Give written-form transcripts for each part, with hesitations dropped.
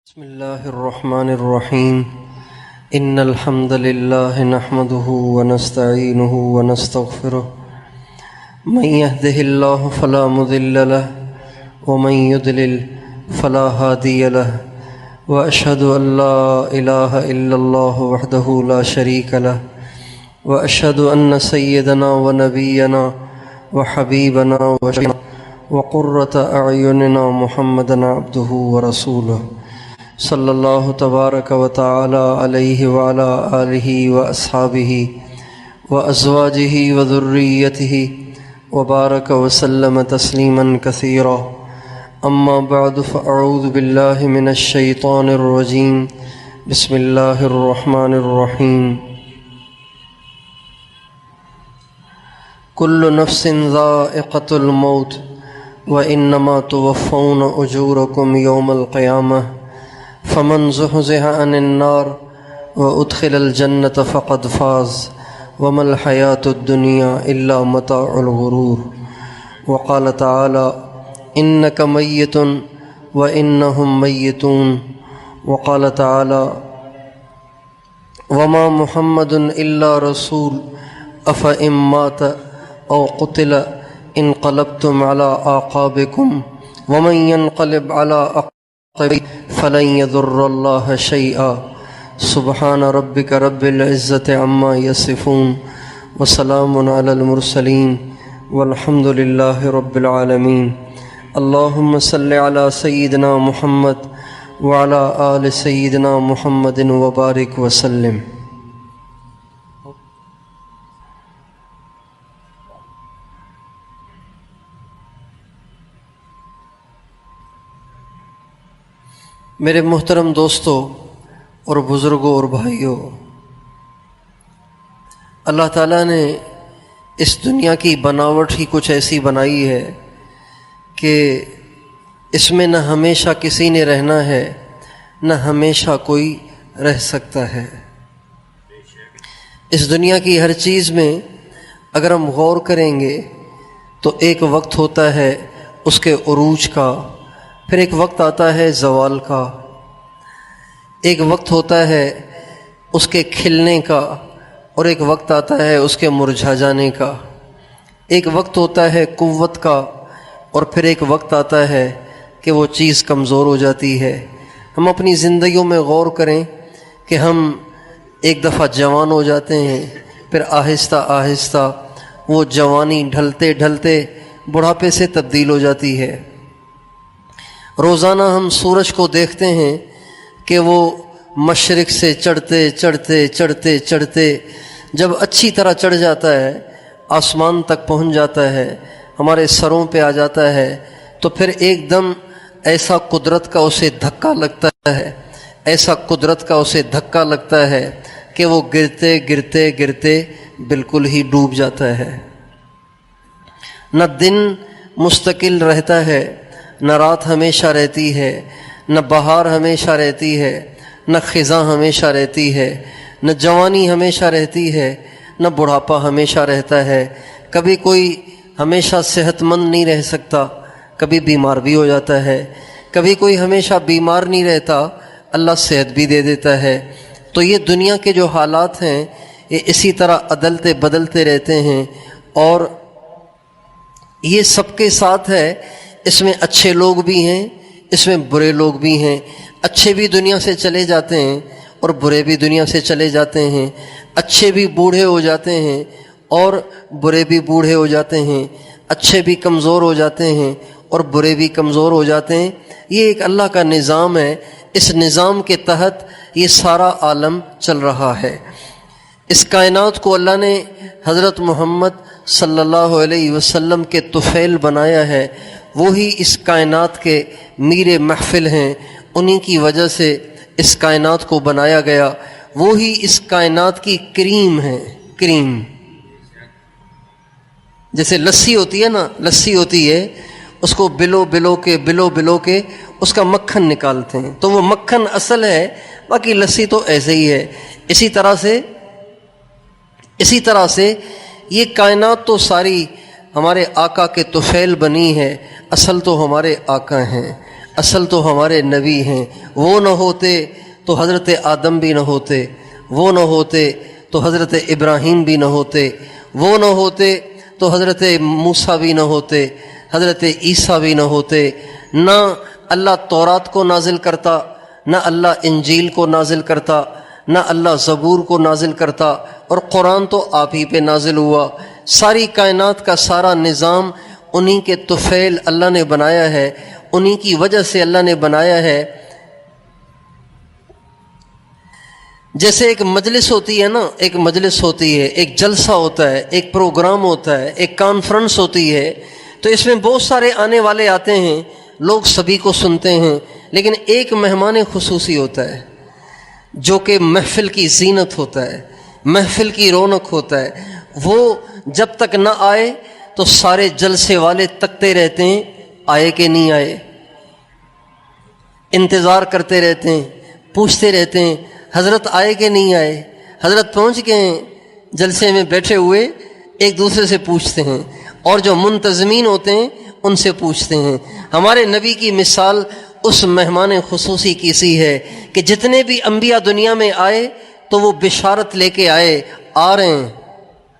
بسم الله الرحمن الرحيم إن الحمد لله نحمده ونستعينه ونستغفره من يهده الله فلا مضل له ومن يضلل فلا هادي له وأشهد أن لا إله إلا الله وحده لا شريك له وأشهد أن سيدنا ونبينا وحبيبنا وقرة أعيننا محمدا عبده ورسوله صلی اللہ تبارک و تعالی علیہ وعلی آلہ واصحابہ وازواجہ وذریتہ وبارک وسلم تسلیما کثیرا اما بعد فاعوذ باللہ من الشیطان الرجیم بسم اللہ الرحمن الرحیم کل نفس ذائقۃ الموت وانما توفون اجورکم یوم القیامہ فمن زحزح عن النار وادخل الجنة فقد فاز وما الحياة الدنيا إلا متاع الغرور وقال تعالى إنك ميت وإنهم ميتون وقال تعالى وما محمد إلا رسول أفإن مات أو قتل انقلبتم على أعقابكم ومن ينقلب على أعقابه فلن يضر الله شيئا سبحان ربك رب العزة عما يصفون وسلام على المرسلين والحمد لله رب العالمين اللهم صل على سيدنا محمد وعلى آل سيدنا محمد وبارك وسلم. میرے محترم دوستو اور بزرگوں اور بھائیوں، اللہ تعالیٰ نے اس دنیا کی بناوٹ ہی کچھ ایسی بنائی ہے کہ اس میں نہ ہمیشہ کسی نے رہنا ہے نہ ہمیشہ کوئی رہ سکتا ہے. اس دنیا کی ہر چیز میں اگر ہم غور کریں گے تو ایک وقت ہوتا ہے اس کے عروج کا، پھر ایک وقت آتا ہے زوال کا، ایک وقت ہوتا ہے اس کے کھلنے کا، اور ایک وقت آتا ہے اس کے مرجھا جانے کا، ایک وقت ہوتا ہے قوت کا، اور پھر ایک وقت آتا ہے کہ وہ چیز کمزور ہو جاتی ہے. ہم اپنی زندگیوں میں غور کریں کہ ہم ایک دفعہ جوان ہو جاتے ہیں، پھر آہستہ آہستہ وہ جوانی ڈھلتے ڈھلتے بڑھاپے سے تبدیل ہو جاتی ہے. روزانہ ہم سورج کو دیکھتے ہیں کہ وہ مشرق سے چڑھتے چڑھتے چڑھتے چڑھتے جب اچھی طرح چڑھ جاتا ہے، آسمان تک پہنچ جاتا ہے، ہمارے سروں پہ آ جاتا ہے، تو پھر ایک دم ایسا قدرت کا اسے دھکا لگتا ہے، ایسا قدرت کا اسے دھکا لگتا ہے کہ وہ گرتے گرتے گرتے بالکل ہی ڈوب جاتا ہے. نہ دن مستقل رہتا ہے، نہ رات ہمیشہ رہتی ہے، نہ بہار ہمیشہ رہتی ہے، نہ خزاں ہمیشہ رہتی ہے، نہ جوانی ہمیشہ رہتی ہے، نہ بڑھاپا ہمیشہ رہتا ہے. کبھی کوئی ہمیشہ صحت مند نہیں رہ سکتا، کبھی بیمار بھی ہو جاتا ہے. کبھی کوئی ہمیشہ بیمار نہیں رہتا، اللہ صحت بھی دے دیتا ہے. تو یہ دنیا کے جو حالات ہیں یہ اسی طرح عدلتے بدلتے رہتے ہیں، اور یہ سب کے ساتھ ہے. اس میں اچھے لوگ بھی ہیں، اس میں برے لوگ بھی ہیں. اچھے بھی دنیا سے چلے جاتے ہیں اور برے بھی دنیا سے چلے جاتے ہیں. اچھے بھی بوڑھے ہو جاتے ہیں اور برے بھی بوڑھے ہو جاتے ہیں. اچھے بھی کمزور ہو جاتے ہیں اور برے بھی کمزور ہو جاتے ہیں. یہ ایک اللہ کا نظام ہے. اس نظام کے تحت یہ سارا عالم چل رہا ہے. اس کائنات کو اللہ نے حضرت محمد صلی اللہ علیہ وسلم کے طفیل بنایا ہے. وہی اس کائنات کے میر محفل ہیں، انہی کی وجہ سے اس کائنات کو بنایا گیا. وہی اس کائنات کی کریم ہے. کریم جیسے لسی ہوتی ہے نا، لسی ہوتی ہے، اس کو بلو بلو کے اس کا مکھن نکالتے ہیں، تو وہ مکھن اصل ہے، باقی لسی تو ایسے ہی ہے. اسی طرح سے یہ کائنات تو ساری ہمارے آقا کے طفیل بنی ہے، اصل تو ہمارے آقا ہیں. اصل تو ہمارے نبی ہیں، وہ نہ ہوتے تو حضرت آدم بھی نہ ہوتے، وہ نہ ہوتے تو حضرت ابراہیم بھی نہ ہوتے، وہ نہ ہوتے تو حضرت موسیٰ بھی نہ ہوتے، حضرت عیسیٰ بھی نہ ہوتے۔ نہ اللہ تورات کو نازل کرتا، نہ اللہ انجیل کو نازل کرتا، نہ اللہ زبور کو نازل کرتا، اور قرآن تو آپ ہی پہ نازل ہوا۔ ساری کائنات کا سارا نظام انہی کے طفیل اللہ نے بنایا ہے، انہی کی وجہ سے اللہ نے بنایا ہے۔ جیسے ایک مجلس ہوتی ہے نا، ایک مجلس ہوتی ہے، ایک جلسہ ہوتا ہے، ایک پروگرام ہوتا ہے، ایک کانفرنس ہوتی ہے، تو اس میں بہت سارے آنے والے آتے ہیں، لوگ سبھی کو سنتے ہیں، لیکن ایک مہمان خصوصی ہوتا ہے جو کہ محفل کی زینت ہوتا ہے، محفل کی رونق ہوتا ہے۔ وہ جب تک نہ آئے تو سارے جلسے والے تکتے رہتے ہیں آئے کہ نہیں آئے، انتظار کرتے رہتے ہیں، پوچھتے رہتے ہیں حضرت آئے کہ نہیں آئے، حضرت پہنچ گئے ہیں۔ جلسے میں بیٹھے ہوئے ایک دوسرے سے پوچھتے ہیں، اور جو منتظمین ہوتے ہیں ان سے پوچھتے ہیں۔ ہمارے نبی کی مثال اس مہمان خصوصی کی سی ہے کہ جتنے بھی انبیاء دنیا میں آئے تو وہ بشارت لے کے آئے، آ رہے ہیں،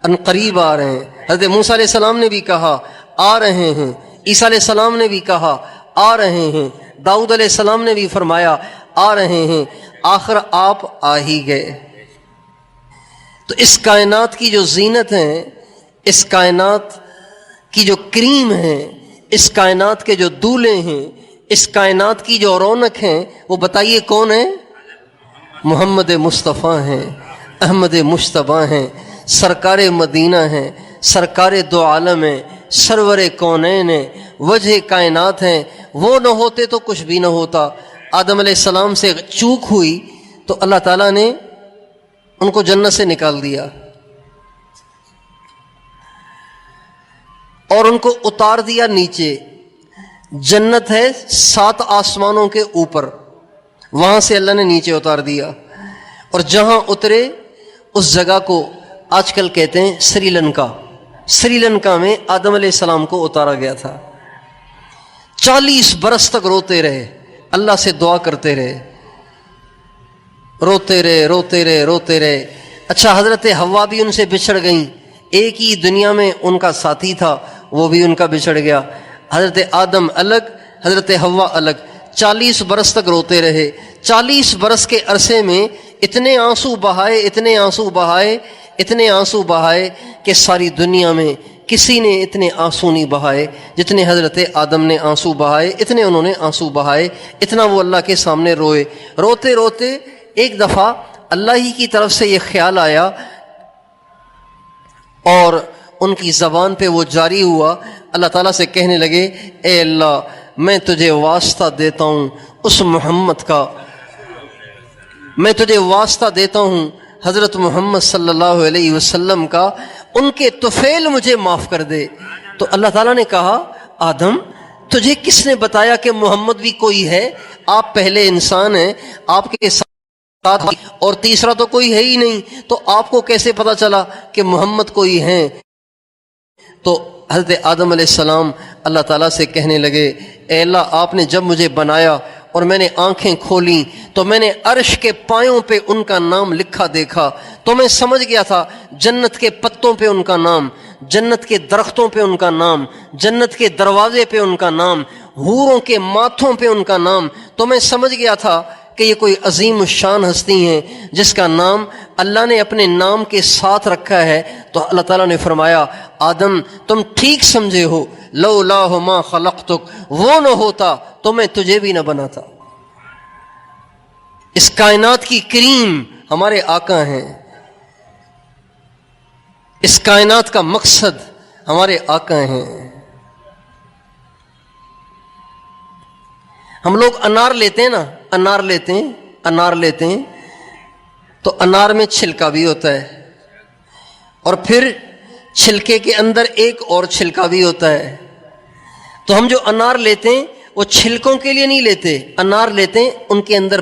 ان قریب آ رہے ہیں۔ حضرت موسیٰ علیہ السلام نے بھی کہا آ رہے ہیں، عیسیٰ علیہ السلام نے بھی کہا آ رہے ہیں، داؤد علیہ السلام نے بھی فرمایا آ رہے ہیں، آخر آپ آ ہی گئے۔ تو اس کائنات کی جو زینت ہیں، اس کائنات کی جو کریم ہیں، اس کائنات کے جو دولے ہیں، اس کائنات کی جو رونق ہیں، وہ بتائیے کون ہیں؟ محمد مصطفیٰ ہیں، احمد مشتبہ ہیں، سرکار مدینہ ہیں، سرکار دو عالم ہیں، سرور کونین ہیں، وجہ کائنات ہیں۔ وہ نہ ہوتے تو کچھ بھی نہ ہوتا۔ آدم علیہ السلام سے چوک ہوئی تو اللہ تعالیٰ نے ان کو جنت سے نکال دیا اور ان کو اتار دیا نیچے۔ جنت ہے 7 آسمانوں کے اوپر، وہاں سے اللہ نے نیچے اتار دیا، اور جہاں اترے اس جگہ کو آج کل کہتے ہیں سری لنکا۔ سری لنکا میں آدم علیہ السلام کو اتارا گیا تھا۔ 40 برس تک روتے رہے، اللہ سے دعا کرتے رہے، روتے رہے روتے رہے روتے رہے۔ اچھا، حضرت حوا بھی ان سے بچھڑ گئیں، ایک ہی دنیا میں ان کا ساتھی تھا، وہ بھی ان کا بچھڑ گیا۔ حضرت آدم الگ، حضرت حوا الگ، 40 برس تک روتے رہے۔ 40 برس کے عرصے میں اتنے آنسو بہائے، اتنے آنسو بہائے، اتنے آنسو بہائے کہ ساری دنیا میں کسی نے اتنے آنسو نہیں بہائے جتنے حضرت آدم نے آنسو بہائے، اتنے انہوں نے آنسو بہائے، اتنا وہ اللہ کے سامنے روئے۔ روتے روتے ایک دفعہ اللہ ہی کی طرف سے یہ خیال آیا اور ان کی زبان پہ وہ جاری ہوا، اللہ تعالیٰ سے کہنے لگے اے اللہ، میں تجھے واسطہ دیتا ہوں اس محمد کا، میں تجھے واسطہ دیتا ہوں حضرت محمد صلی اللہ علیہ وسلم کا، ان کے طفیل مجھے معاف کر دے۔ تو اللہ تعالیٰ نے کہا آدم، تجھے کس نے بتایا کہ محمد بھی کوئی ہے؟ آپ پہلے انسان ہیں، آپ کے ساتھ اور تیسرا تو کوئی ہے ہی نہیں، تو آپ کو کیسے پتا چلا کہ محمد کوئی ہیں؟ تو حضرت آدم علیہ السلام اللہ تعالیٰ سے کہنے لگے اے اللہ، آپ نے جب مجھے بنایا اور میں نے آنکھیں کھولیں تو میں نے عرش کے پایوں پہ ان کا نام لکھا دیکھا، تو میں سمجھ گیا تھا جنت کے پتوں پہ ان کا نام، جنت کے درختوں پہ ان کا نام، جنت کے دروازے پہ ان کا نام، حوروں کے ماتھوں پہ ان کا نام۔ تو میں سمجھ گیا تھا کہ یہ کوئی عظیم الشان ہستی ہیں جس کا نام اللہ نے اپنے نام کے ساتھ رکھا ہے۔ تو اللہ تعالیٰ نے فرمایا آدم، تم ٹھیک سمجھے ہو، لولا ما خلقتک، وہ نہ ہوتا تو میں تجھے بھی نہ بناتا۔ اس کائنات کی کریم ہمارے آقا ہیں، اس کائنات کا مقصد ہمارے آقا ہیں۔ ہم لوگ انار لیتے ہیں نا، انار لیتے ہیں تو انار میں چھلکا بھی ہوتا ہے، اور پھر چھلکے کے اندر ایک اور چھلکا بھی ہوتا ہے۔ تو ہم جو انار لیتے ہیں وہ چھلکوں کے لیے نہیں لیتے، انار لیتے ہیں ان کے اندر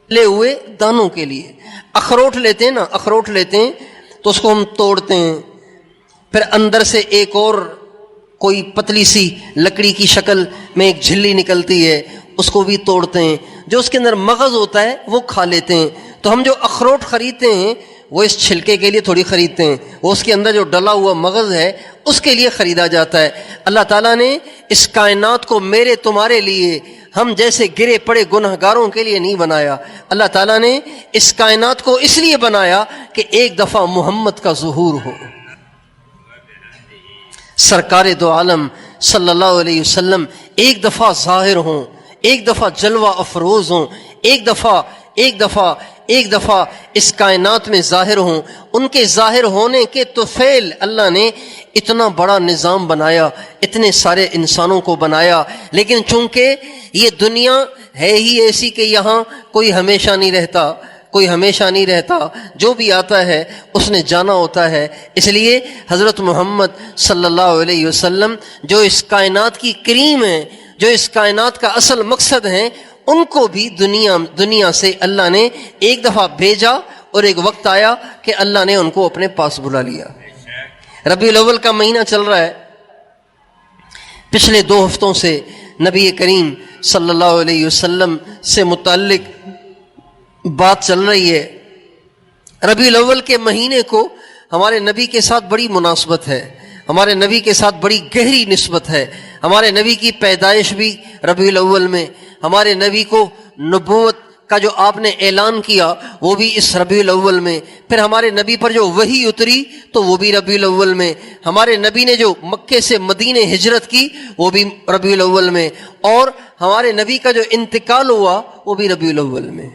لے ہوئے دانوں کے لیے۔ اخروٹ لیتے ہیں نا، اخروٹ لیتے ہیں تو اس کو ہم توڑتے ہیں، پھر اندر سے ایک اور کوئی پتلی سی لکڑی کی شکل میں ایک جھلی نکلتی ہے، اس کو بھی توڑتے ہیں، جو اس کے اندر مغز ہوتا ہے وہ کھا لیتے ہیں۔ تو ہم جو اخروٹ خریدتے ہیں وہ اس چھلکے کے لیے تھوڑی خریدتے ہیں، وہ اس کے اندر جو ڈلا ہوا مغز ہے اس کے لیے خریدا جاتا ہے۔ اللہ تعالیٰ نے اس کائنات کو میرے تمہارے لیے، ہم جیسے گرے پڑے گنہگاروں کے لیے نہیں بنایا۔ اللہ تعالیٰ نے اس کائنات کو اس لیے بنایا کہ ایک دفعہ محمد کا ظہور ہو، سرکار دو عالم صلی اللہ علیہ وسلم ایک دفعہ ظاہر ہوں، ایک دفعہ جلوہ افروز ہوں، ایک دفعہ اس کائنات میں ظاہر ہوں۔ ان کے ظاہر ہونے کے طفیل اللہ نے اتنا بڑا نظام بنایا، اتنے سارے انسانوں کو بنایا، لیکن چونکہ یہ دنیا ہے ہی ایسی کہ یہاں کوئی ہمیشہ نہیں رہتا، جو بھی آتا ہے اس نے جانا ہوتا ہے۔ اس لیے حضرت محمد صلی اللہ علیہ وسلم جو اس کائنات کی کریم ہیں، جو اس کائنات کا اصل مقصد ہیں، ان کو بھی دنیا سے اللہ نے ایک دفعہ بھیجا، اور ایک وقت آیا کہ اللہ نے ان کو اپنے پاس بلا لیا۔ ربیع الاول کا مہینہ چل رہا ہے، پچھلے 2 ہفتوں سے نبی کریم صلی اللہ علیہ وسلم سے متعلق بات چل رہی ہے۔ ربیع الاول کے مہینے کو ہمارے نبی کے ساتھ بڑی مناسبت ہے، ہمارے نبی کے ساتھ بڑی گہری نسبت ہے۔ ہمارے نبی کی پیدائش بھی ربیع الاول میں، ہمارے نبی کو نبوت کا جو آپ نے اعلان کیا وہ بھی اس ربیع الاول میں، پھر ہمارے نبی پر جو وحی اتری تو وہ بھی ربیع الاول میں، ہمارے نبی نے جو مکے سے مدینے ہجرت کی وہ بھی ربیع الاول میں، اور ہمارے نبی کا جو انتقال ہوا وہ بھی ربیع الاول میں۔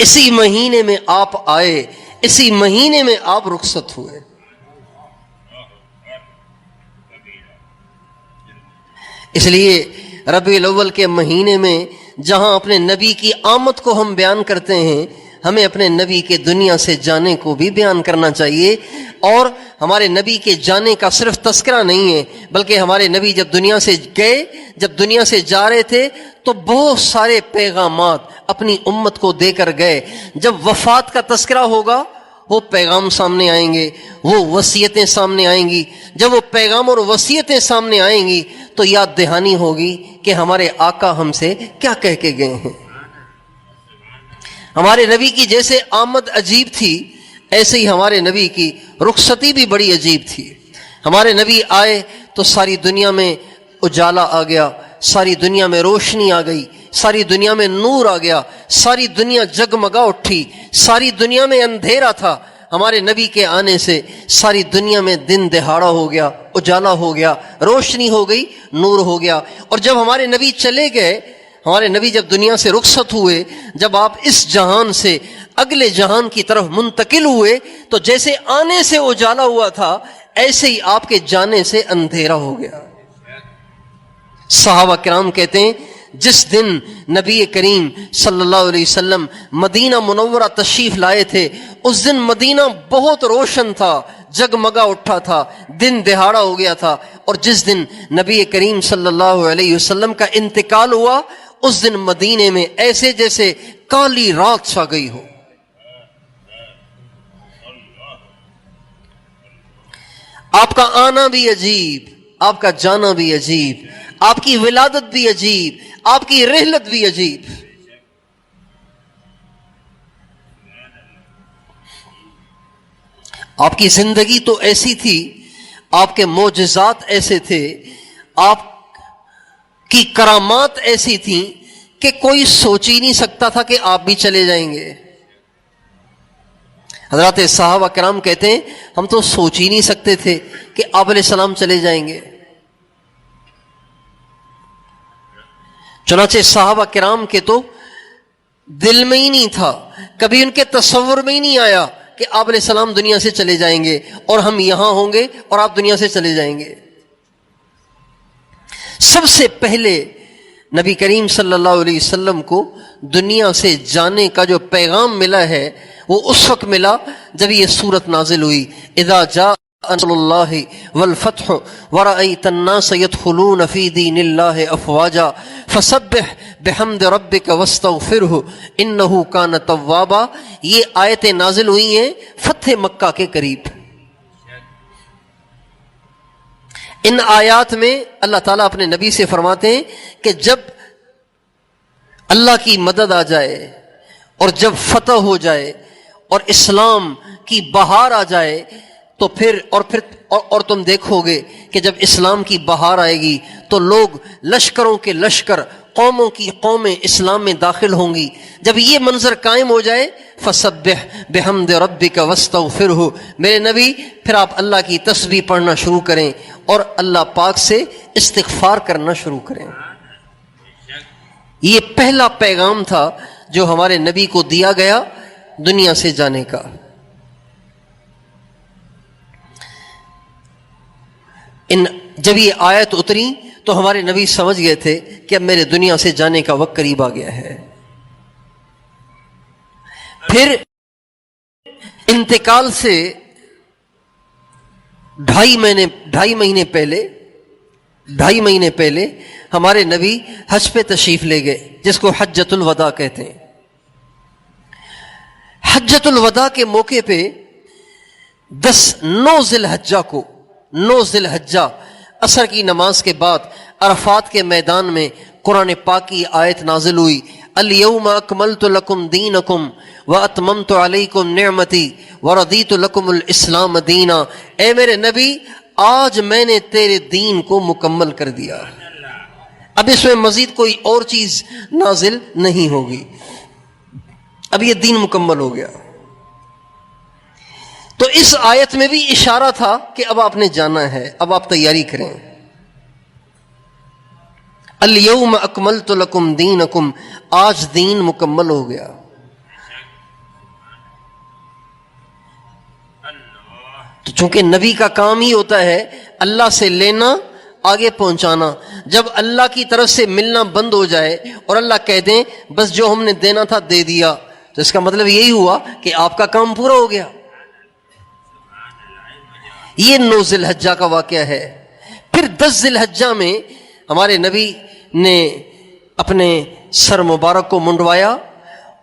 اسی مہینے میں آپ آئے، اسی مہینے میں آپ رخصت ہوئے۔ اس لیے ربیع الاول کے مہینے میں جہاں اپنے نبی کی آمد کو ہم بیان کرتے ہیں، ہمیں اپنے نبی کے دنیا سے جانے کو بھی بیان کرنا چاہیے۔ اور ہمارے نبی کے جانے کا صرف تذکرہ نہیں ہے، بلکہ ہمارے نبی جب دنیا سے گئے، جب دنیا سے جا رہے تھے تو بہت سارے پیغامات اپنی امت کو دے کر گئے۔ جب وفات کا تذکرہ ہوگا وہ پیغام سامنے آئیں گے، وہ وصیتیں سامنے آئیں گی۔ جب وہ پیغام اور وصیتیں سامنے آئیں گی تو یاد دہانی ہوگی کہ ہمارے آقا ہم سے کیا کہہ کے گئے ہیں۔ ہمارے نبی کی جیسے آمد عجیب تھی، ایسے ہی ہمارے نبی کی رخصتی بھی بڑی عجیب تھی۔ ہمارے نبی آئے تو ساری دنیا میں اجالا آ گیا، ساری دنیا میں روشنی آ گئی، ساری دنیا میں نور آ گیا، ساری دنیا جگمگا اٹھی، ساری دنیا میں اندھیرا تھا۔ ہمارے نبی کے آنے سے ساری دنیا میں دن دہاڑا ہو گیا، اجالا ہو گیا، روشنی ہو گئی، نور ہو گیا۔ اور جب ہمارے نبی چلے گئے، ہمارے نبی جب دنیا سے رخصت ہوئے، جب آپ اس جہان سے اگلے جہان کی طرف منتقل ہوئے تو جیسے آنے سے اجالا ہوا تھا ایسے ہی آپ کے جانے سے اندھیرا ہو گیا۔ صحابہ کرام کہتے ہیں جس دن نبی کریم صلی اللہ علیہ وسلم مدینہ منورہ تشریف لائے تھے، اس دن مدینہ بہت روشن تھا، جگمگا اٹھا تھا، دن دہاڑا ہو گیا تھا۔ اور جس دن نبی کریم صلی اللہ علیہ وسلم کا انتقال ہوا، اس دن مدینے میں ایسے جیسے کالی رات چھا گئی ہو۔ آپ کا آنا بھی عجیب، آپ کا جانا بھی عجیب، آپ کی ولادت بھی عجیب، آپ کی رحلت بھی عجیب۔ آپ کی زندگی تو ایسی تھی، آپ کے معجزات ایسے تھے، آپ کی کرامات ایسی تھیں کہ کوئی سوچ ہی نہیں سکتا تھا کہ آپ بھی چلے جائیں گے۔ حضرات صحابہ کرام کہتے ہیں ہم تو سوچ ہی نہیں سکتے تھے کہ آپ علیہ السلام چلے جائیں گے۔ چنانچہ صحابہ کرام کے تو دل میں ہی نہیں تھا، کبھی ان کے تصور میں ہی نہیں آیا کہ آپ علیہ السلام دنیا سے چلے جائیں گے اور ہم یہاں ہوں گے اور آپ دنیا سے چلے جائیں گے۔ سب سے پہلے نبی کریم صلی اللہ علیہ وسلم کو دنیا سے جانے کا جو پیغام ملا ہے وہ اس وقت ملا جب یہ سورت نازل ہوئی، اذا جاء نصر اللہ والفتح ورأیت الناس يدخلون فی دین اللہ افواجا فسبح بحمد ربک واستغفرہ انہ کان توابا۔ یہ آیتیں نازل ہوئی ہیں فتح مکہ کے قریب۔ ان آیات میں اللہ تعالیٰ اپنے نبی سے فرماتے ہیں کہ جب اللہ کی مدد آ جائے اور جب فتح ہو جائے اور اسلام کی بہار آ جائے تو پھر تم دیکھو گے کہ جب اسلام کی بہار آئے گی تو لوگ لشکروں کے لشکر، قوموں کی قومیں اسلام میں داخل ہوں گی. جب یہ منظر قائم ہو جائے فسبح بحمد ربک واستغفرہ، میرے نبی پھر آپ اللہ کی تسبیح پڑھنا شروع کریں اور اللہ پاک سے استغفار کرنا شروع کریں. یہ پہلا پیغام تھا جو ہمارے نبی کو دیا گیا دنیا سے جانے کا. جب یہ آیت اتری تو ہمارے نبی سمجھ گئے تھے کہ اب میرے دنیا سے جانے کا وقت قریب آ گیا ہے. پھر انتقال سے ڈھائی مہینے پہلے ہمارے نبی حج پہ تشریف لے گئے، جس کو حجۃ الوداع کہتے ہیں. حجۃ الوداع کے موقع پہ 9 ذی الحجہ عصر کی نماز کے بعد عرفات کے میدان میں قرآن پاک کی آیت نازل ہوئی، الیوم اکملت لکم دینکم واتممت علیکم نعمتی ورضیت لکم الاسلام دینا. اے میرے نبی آج میں نے تیرے دین کو مکمل کر دیا، اب اس میں مزید کوئی اور چیز نازل نہیں ہوگی، اب یہ دین مکمل ہو گیا. تو اس آیت میں بھی اشارہ تھا کہ اب آپ نے جانا ہے، اب آپ تیاری کریں. الیوم اکملت لکم دینکم، آج دین مکمل ہو گیا. تو چونکہ نبی کا کام ہی ہوتا ہے اللہ سے لینا، آگے پہنچانا. جب اللہ کی طرف سے ملنا بند ہو جائے اور اللہ کہہ دیں بس جو ہم نے دینا تھا دے دیا، تو اس کا مطلب یہی ہوا کہ آپ کا کام پورا ہو گیا. یہ 9 ذی الحجہ کا واقعہ ہے. پھر 10 ذی الحجہ میں ہمارے نبی نے اپنے سر مبارک کو منڈوایا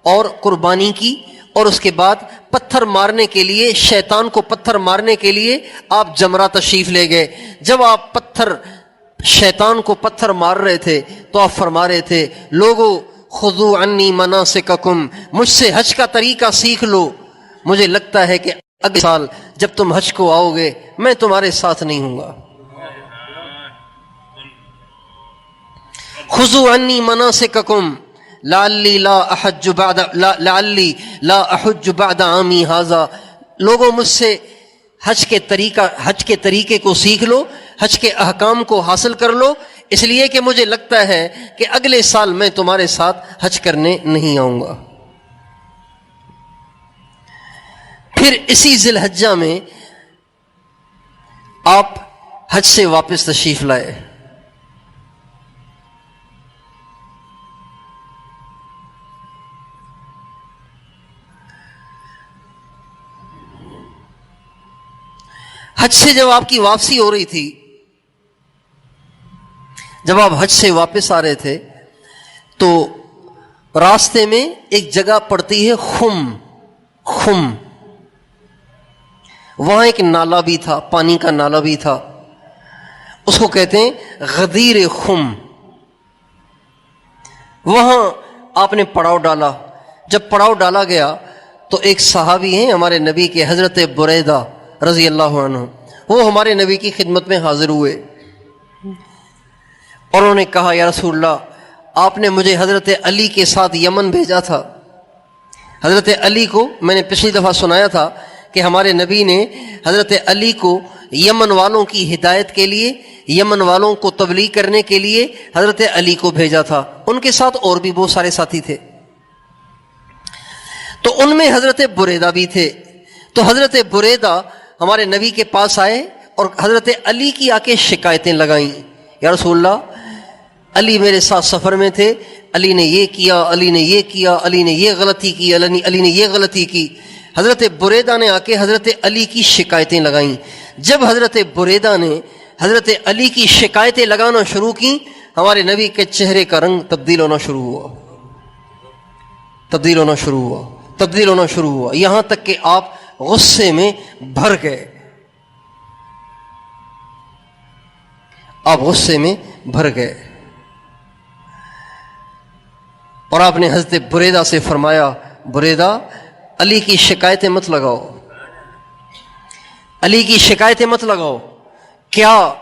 اور قربانی کی، اور اس کے بعد پتھر مارنے کے لیے، شیطان کو پتھر مارنے کے لیے آپ جمرہ تشریف لے گئے. جب آپ شیطان کو پتھر مار رہے تھے تو آپ فرما رہے تھے لوگو خذوا عنی مناسککم، مجھ سے حج کا طریقہ سیکھ لو، مجھے لگتا ہے کہ اگلے سال جب تم حج کو آؤ گے میں تمہارے ساتھ نہیں ہوں گا. خذوا عنی مناسککم لعلی لا احج بعد عامی ھذا، لوگوں مجھ سے حج کے طریقے کو سیکھ لو، حج کے احکام کو حاصل کر لو، اس لیے کہ مجھے لگتا ہے کہ اگلے سال میں تمہارے ساتھ حج کرنے نہیں آؤں گا. پھر اسی ذی الحجہ میں آپ حج سے واپس تشریف لائے. حج سے جب آپ کی واپسی ہو رہی تھی، جب آپ حج سے واپس آ رہے تھے تو راستے میں ایک جگہ پڑتی ہے خم، وہاں ایک نالا بھی تھا، پانی کا نالا بھی تھا، اس کو کہتے ہیں غدیر خم. وہاں آپ نے پڑاؤ ڈالا. جب پڑاؤ ڈالا گیا تو ایک صحابی ہیں ہمارے نبی کے، حضرت بریدہ رضی اللہ عنہ، وہ ہمارے نبی کی خدمت میں حاضر ہوئے اور انہوں نے کہا یا رسول اللہ، آپ نے مجھے حضرت علی کے ساتھ یمن بھیجا تھا. حضرت علی کو میں نے پچھلی دفعہ سنایا تھا کہ ہمارے نبی نے حضرت علی کو یمن والوں کی ہدایت کے لیے، یمن والوں کو تبلیغ کرنے کے لیے حضرت علی کو بھیجا تھا. ان کے ساتھ اور بھی بہت سارے ساتھی تھے، تو ان میں حضرت بریدہ بھی تھے. تو حضرت بریدہ ہمارے نبی کے پاس آئے اور حضرت علی کی آ کے شکایتیں لگائیں، یا رسول اللہ علی میرے ساتھ سفر میں تھے، علی نے یہ کیا، علی نے یہ کیا، علی نے یہ غلطی کی، علی نے یہ غلطی کی. حضرت بریدہ نے آ کے حضرت علی کی شکایتیں لگائیں. جب حضرت بریدہ نے حضرت علی کی شکایتیں لگانا شروع کی، ہمارے نبی کے چہرے کا رنگ تبدیل ہونا شروع ہوا، یہاں تک کہ آپ غصے میں بھر گئے. آپ غصے میں بھر گئے اور آپ نے حضرت بریدہ سے فرمایا بریدہ علی کی شکایتیں مت لگاؤ، علی کی شکایتیں مت لگاؤ۔ کیا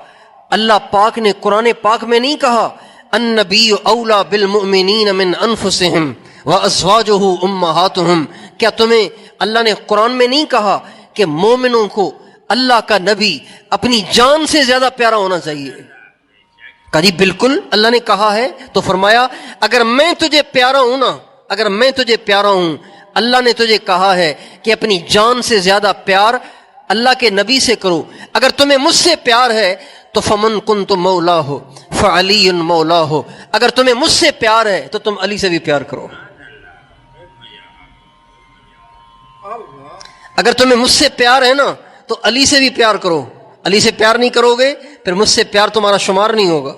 اللہ پاک نے قرآن پاک میں نہیں کہا النبی اولا بالمؤمنین من انفسہم وازواجہ امہاتہم؟ کیا تمہیں اللہ نے قرآن میں نہیں کہا کہ مومنوں کو اللہ کا نبی اپنی جان سے زیادہ پیارا ہونا چاہیے؟ کہا جی بالکل اللہ نے کہا ہے۔ تو فرمایا اگر میں تجھے پیارا ہوں نا، اگر میں تجھے پیارا ہوں، اللہ نے تجھے کہا ہے کہ اپنی جان سے زیادہ پیار اللہ کے نبی سے کرو۔ اگر تمہیں مجھ سے پیار ہے تو فمن کنت مولا ہو فعلی مولا ہو، اگر تمہیں مجھ سے پیار ہے تو تم علی سے بھی پیار کرو۔ اگر تمہیں مجھ سے پیار ہے نا تو علی سے بھی پیار کرو، علی سے پیار نہیں کرو گے پھر مجھ سے پیار تمہارا شمار نہیں ہوگا۔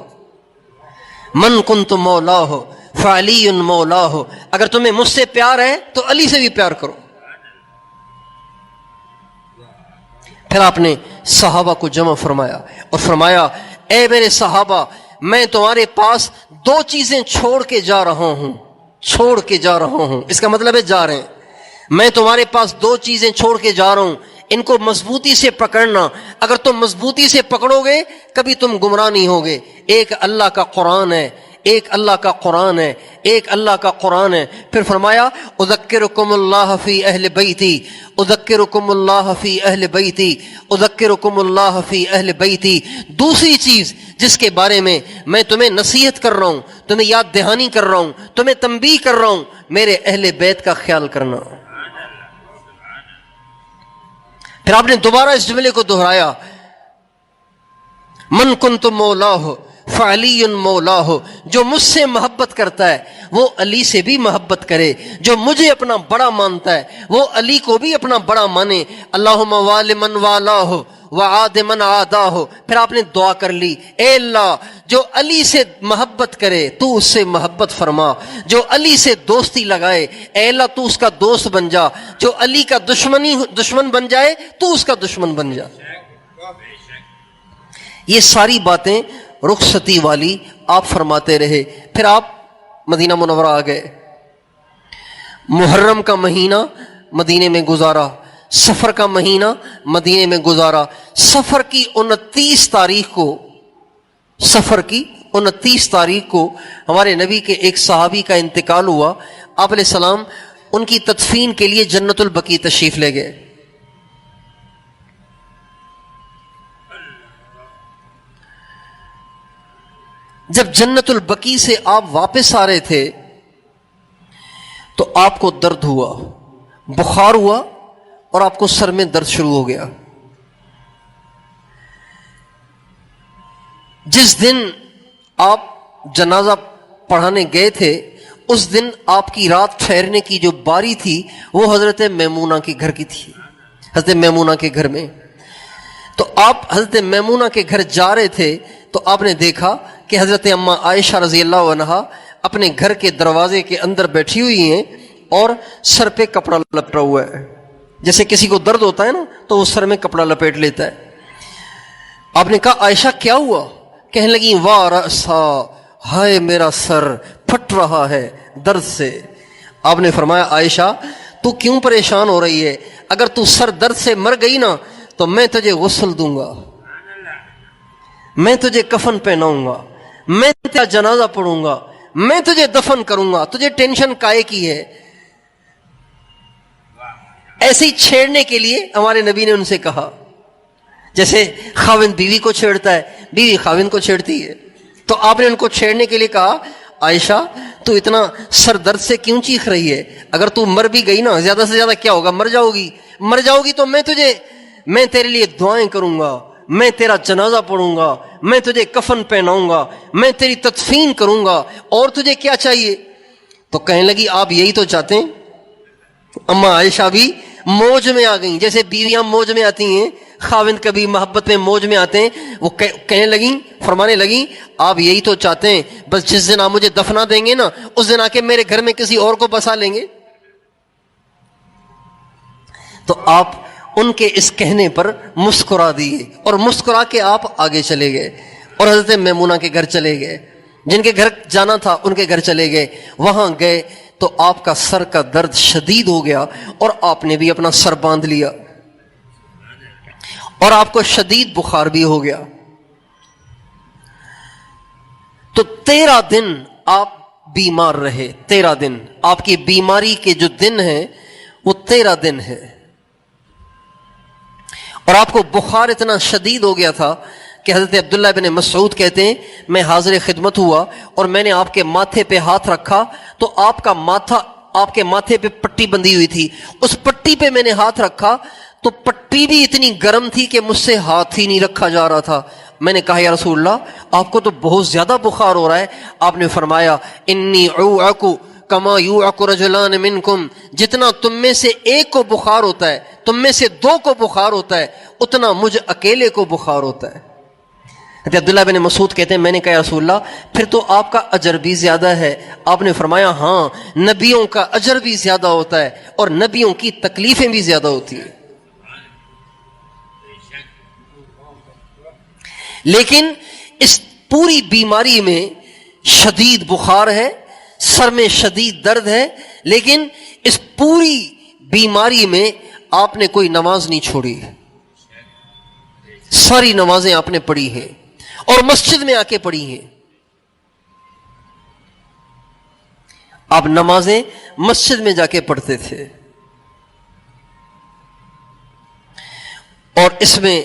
من کنت مولا ہو فعلی مولا ہو، اگر تمہیں مجھ سے پیار ہے تو علی سے بھی پیار کرو۔ پھر آپ نے صحابہ کو جمع فرمایا اور فرمایا اے میرے صحابہ، میں تمہارے پاس دو چیزیں چھوڑ کے جا رہا ہوں، چھوڑ کے جا رہا ہوں، اس کا مطلب ہے جا رہے ہیں۔ میں تمہارے پاس دو چیزیں چھوڑ کے جا رہا ہوں، ان کو مضبوطی سے پکڑنا، اگر تم مضبوطی سے پکڑو گے کبھی تم گمراہ نہیں ہوگے۔ ایک اللہ کا قرآن ہے، ایک اللہ کا قرآن ہے، ایک اللہ کا قرآن ہے۔ پھر فرمایا اذکرکم اللہ فی اہل بیتی، اذکرکم اللہ فی اہل بیتی، اذکرکم اللہ فی اہل بیتی۔ دوسری چیز جس کے بارے میں میں تمہیں نصیحت کر رہا ہوں، تمہیں یاد دہانی کر رہا ہوں، تمہیں تنبیہ کر رہا ہوں، میرے اہل بیت کا خیال کرنا۔ پھر آپ نے دوبارہ اس جملے کو دہرایا من کنت مولا ہو فعلی مولا ہو، جو مجھ سے محبت کرتا ہے وہ علی سے بھی محبت کرے، جو مجھے اپنا بڑا مانتا ہے وہ علی کو بھی اپنا بڑا مانے۔ اللہم وال من والا ہو وعاد من عادا ہو۔ پھر آپ نے دعا کر لی اے اللہ جو علی سے محبت کرے تو اس سے محبت فرما، جو علی سے دوستی لگائے اے اللہ تو اس کا دوست بن جا، جو علی کا دشمن بن جائے تو اس کا دشمن بن جا۔ یہ ساری باتیں رخصتی والی آپ فرماتے رہے۔ پھر آپ مدینہ منورہ آ گئے، محرم کا مہینہ مدینے میں گزارا، سفر کا مہینہ مدینے میں گزارا۔ سفر کی 29 تاریخ کو ہمارے نبی کے ایک صحابی کا انتقال ہوا۔ آپ علیہ السلام ان کی تدفین کے لیے جنت البقیع تشریف لے گئے۔ جب جنت البقیع سے آپ واپس آ رہے تھے تو آپ کو درد ہوا، بخار ہوا اور آپ کو سر میں درد شروع ہو گیا۔ جس دن آپ جنازہ پڑھانے گئے تھے اس دن آپ کی رات ٹھہرنے کی جو باری تھی وہ حضرت میمونہ کے گھر کی تھی، حضرت میمونہ کے گھر میں۔ تو آپ حضرت میمونہ کے گھر جا رہے تھے تو آپ نے دیکھا کہ حضرت اماں عائشہ رضی اللہ عنہا اپنے گھر کے دروازے کے اندر بیٹھی ہوئی ہیں اور سر پہ کپڑا لپٹا ہوا ہے۔ جیسے کسی کو درد ہوتا ہے نا تو وہ سر میں کپڑا لپیٹ لیتا ہے۔ آپ نے کہا عائشہ کیا ہوا؟ کہنے لگی واہ رأسا، ہائے میرا سر پھٹ رہا ہے درد سے۔ آپ نے فرمایا عائشہ تو کیوں پریشان ہو رہی ہے؟ اگر تو سر درد سے مر گئی نا تو میں تجھے غسل دوں گا، میں تجھے کفن پہناؤں گا، میں تیرا جنازہ پڑھوں گا، میں تجھے دفن کروں گا، تجھے ٹینشن کائے کی ہے؟ ایسے ہی چھیڑنے کے لیے ہمارے نبی نے ان سے کہا، جیسے خاوند بیوی کو چھیڑتا ہے، بیوی خاوند کو چھیڑتی ہے۔ تو آپ نے ان کو چھیڑنے کے لیے کہا عائشہ تو اتنا سر درد سے کیوں چیخ رہی ہے؟ اگر تو مر بھی گئی نا زیادہ سے زیادہ کیا ہوگا، مر جاؤ گی تو میں تیرے لیے دعائیں کروں گا، میں تیرا جنازہ پڑھوں گا، میں تجھے کفن پہناؤں گا، میں تیری تدفین کروں گا، اور تجھے کیا چاہیے؟ تو کہنے لگی آپ یہی تو چاہتے ہیں۔ اما عائشہ بھی موج میں آ گئیں، جیسے بیویاں موج میں آتی ہیں، خاوند کبھی محبت میں موج میں آتے ہیں۔ وہ کہنے لگیں، فرمانے لگیں آپ یہی تو چاہتے ہیں، بس جس دن آپ مجھے دفنا دیں گے نا اس دن آ کے میرے گھر میں کسی اور کو بسا لیں گے۔ تو آپ ان کے اس کہنے پر مسکرا دیے اور مسکرا کے آپ آگے چلے گئے۔ اور حضرت میمونہ کے گھر چلے گئے، جن کے گھر جانا تھا ان کے گھر چلے گئے. وہاں گئے تو آپ کا سر کا درد شدید ہو گیا اور آپ نے بھی اپنا سر باندھ لیا اور آپ کو شدید بخار بھی ہو گیا. تو 13 دن آپ بیمار رہے. 13 دن آپ کی بیماری کے جو دن ہیں وہ 13 دن ہے. اور آپ کو بخار اتنا شدید ہو گیا تھا کہ حضرت عبداللہ بن مسعود کہتے ہیں میں حاضر خدمت ہوا اور میں نے آپ کے ماتھے پہ ہاتھ رکھا تو آپ کا ماتھا، آپ کے ماتھے پہ پٹی بندھی ہوئی تھی، اس پٹی پہ میں نے ہاتھ رکھا تو پٹی بھی اتنی گرم تھی کہ مجھ سے ہاتھ ہی نہیں رکھا جا رہا تھا. میں نے کہا یا رسول اللہ آپ کو تو بہت زیادہ بخار ہو رہا ہے. آپ نے فرمایا انی اوعک کما یوعک رجلان منکم، جتنا تم میں سے ایک کو بخار ہوتا ہے، تم میں سے 2 کو بخار ہوتا ہے، اتنا مجھ اکیلے کو بخار ہوتا ہے. عبداللہ بن مسعود کہتے ہیں میں نے کہا یا رسول اللہ پھر تو آپ کا اجر بھی زیادہ ہے. آپ نے فرمایا ہاں، نبیوں کا اجر بھی زیادہ ہوتا ہے اور نبیوں کی تکلیفیں بھی زیادہ ہوتی ہیں. لیکن اس پوری بیماری میں شدید بخار ہے، سر میں شدید درد ہے، لیکن اس پوری بیماری میں آپ نے کوئی نماز نہیں چھوڑی، ساری نمازیں آپ نے پڑھی ہیں اور مسجد میں آ کے پڑھی ہیں. آپ نمازیں مسجد میں جا کے پڑھتے تھے. اور اس میں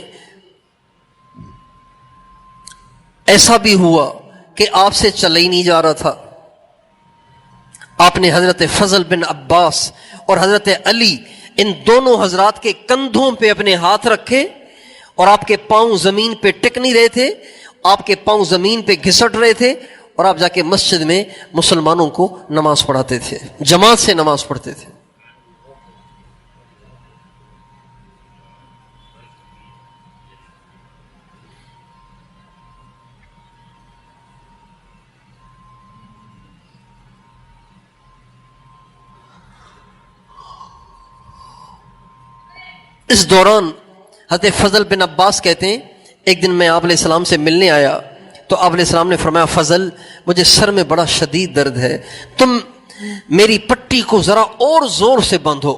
ایسا بھی ہوا کہ آپ سے چلا ہی نہیں جا رہا تھا. آپ نے حضرت فضل بن عباس اور حضرت علی ان دونوں حضرات کے کندھوں پہ اپنے ہاتھ رکھے اور آپ کے پاؤں زمین پہ ٹک نہیں رہے تھے، آپ کے پاؤں زمین پہ گھسٹ رہے تھے اور آپ جا کے مسجد میں مسلمانوں کو نماز پڑھاتے تھے، جماعت سے نماز پڑھتے تھے. اس دوران حضرت فضل بن عباس کہتے ہیں ایک دن میں آپ علیہ السلام سے ملنے آیا تو آپ علیہ السلام نے فرمایا فضل مجھے سر میں بڑا شدید درد ہے، تم میری پٹی کو ذرا اور زور سے باندھو.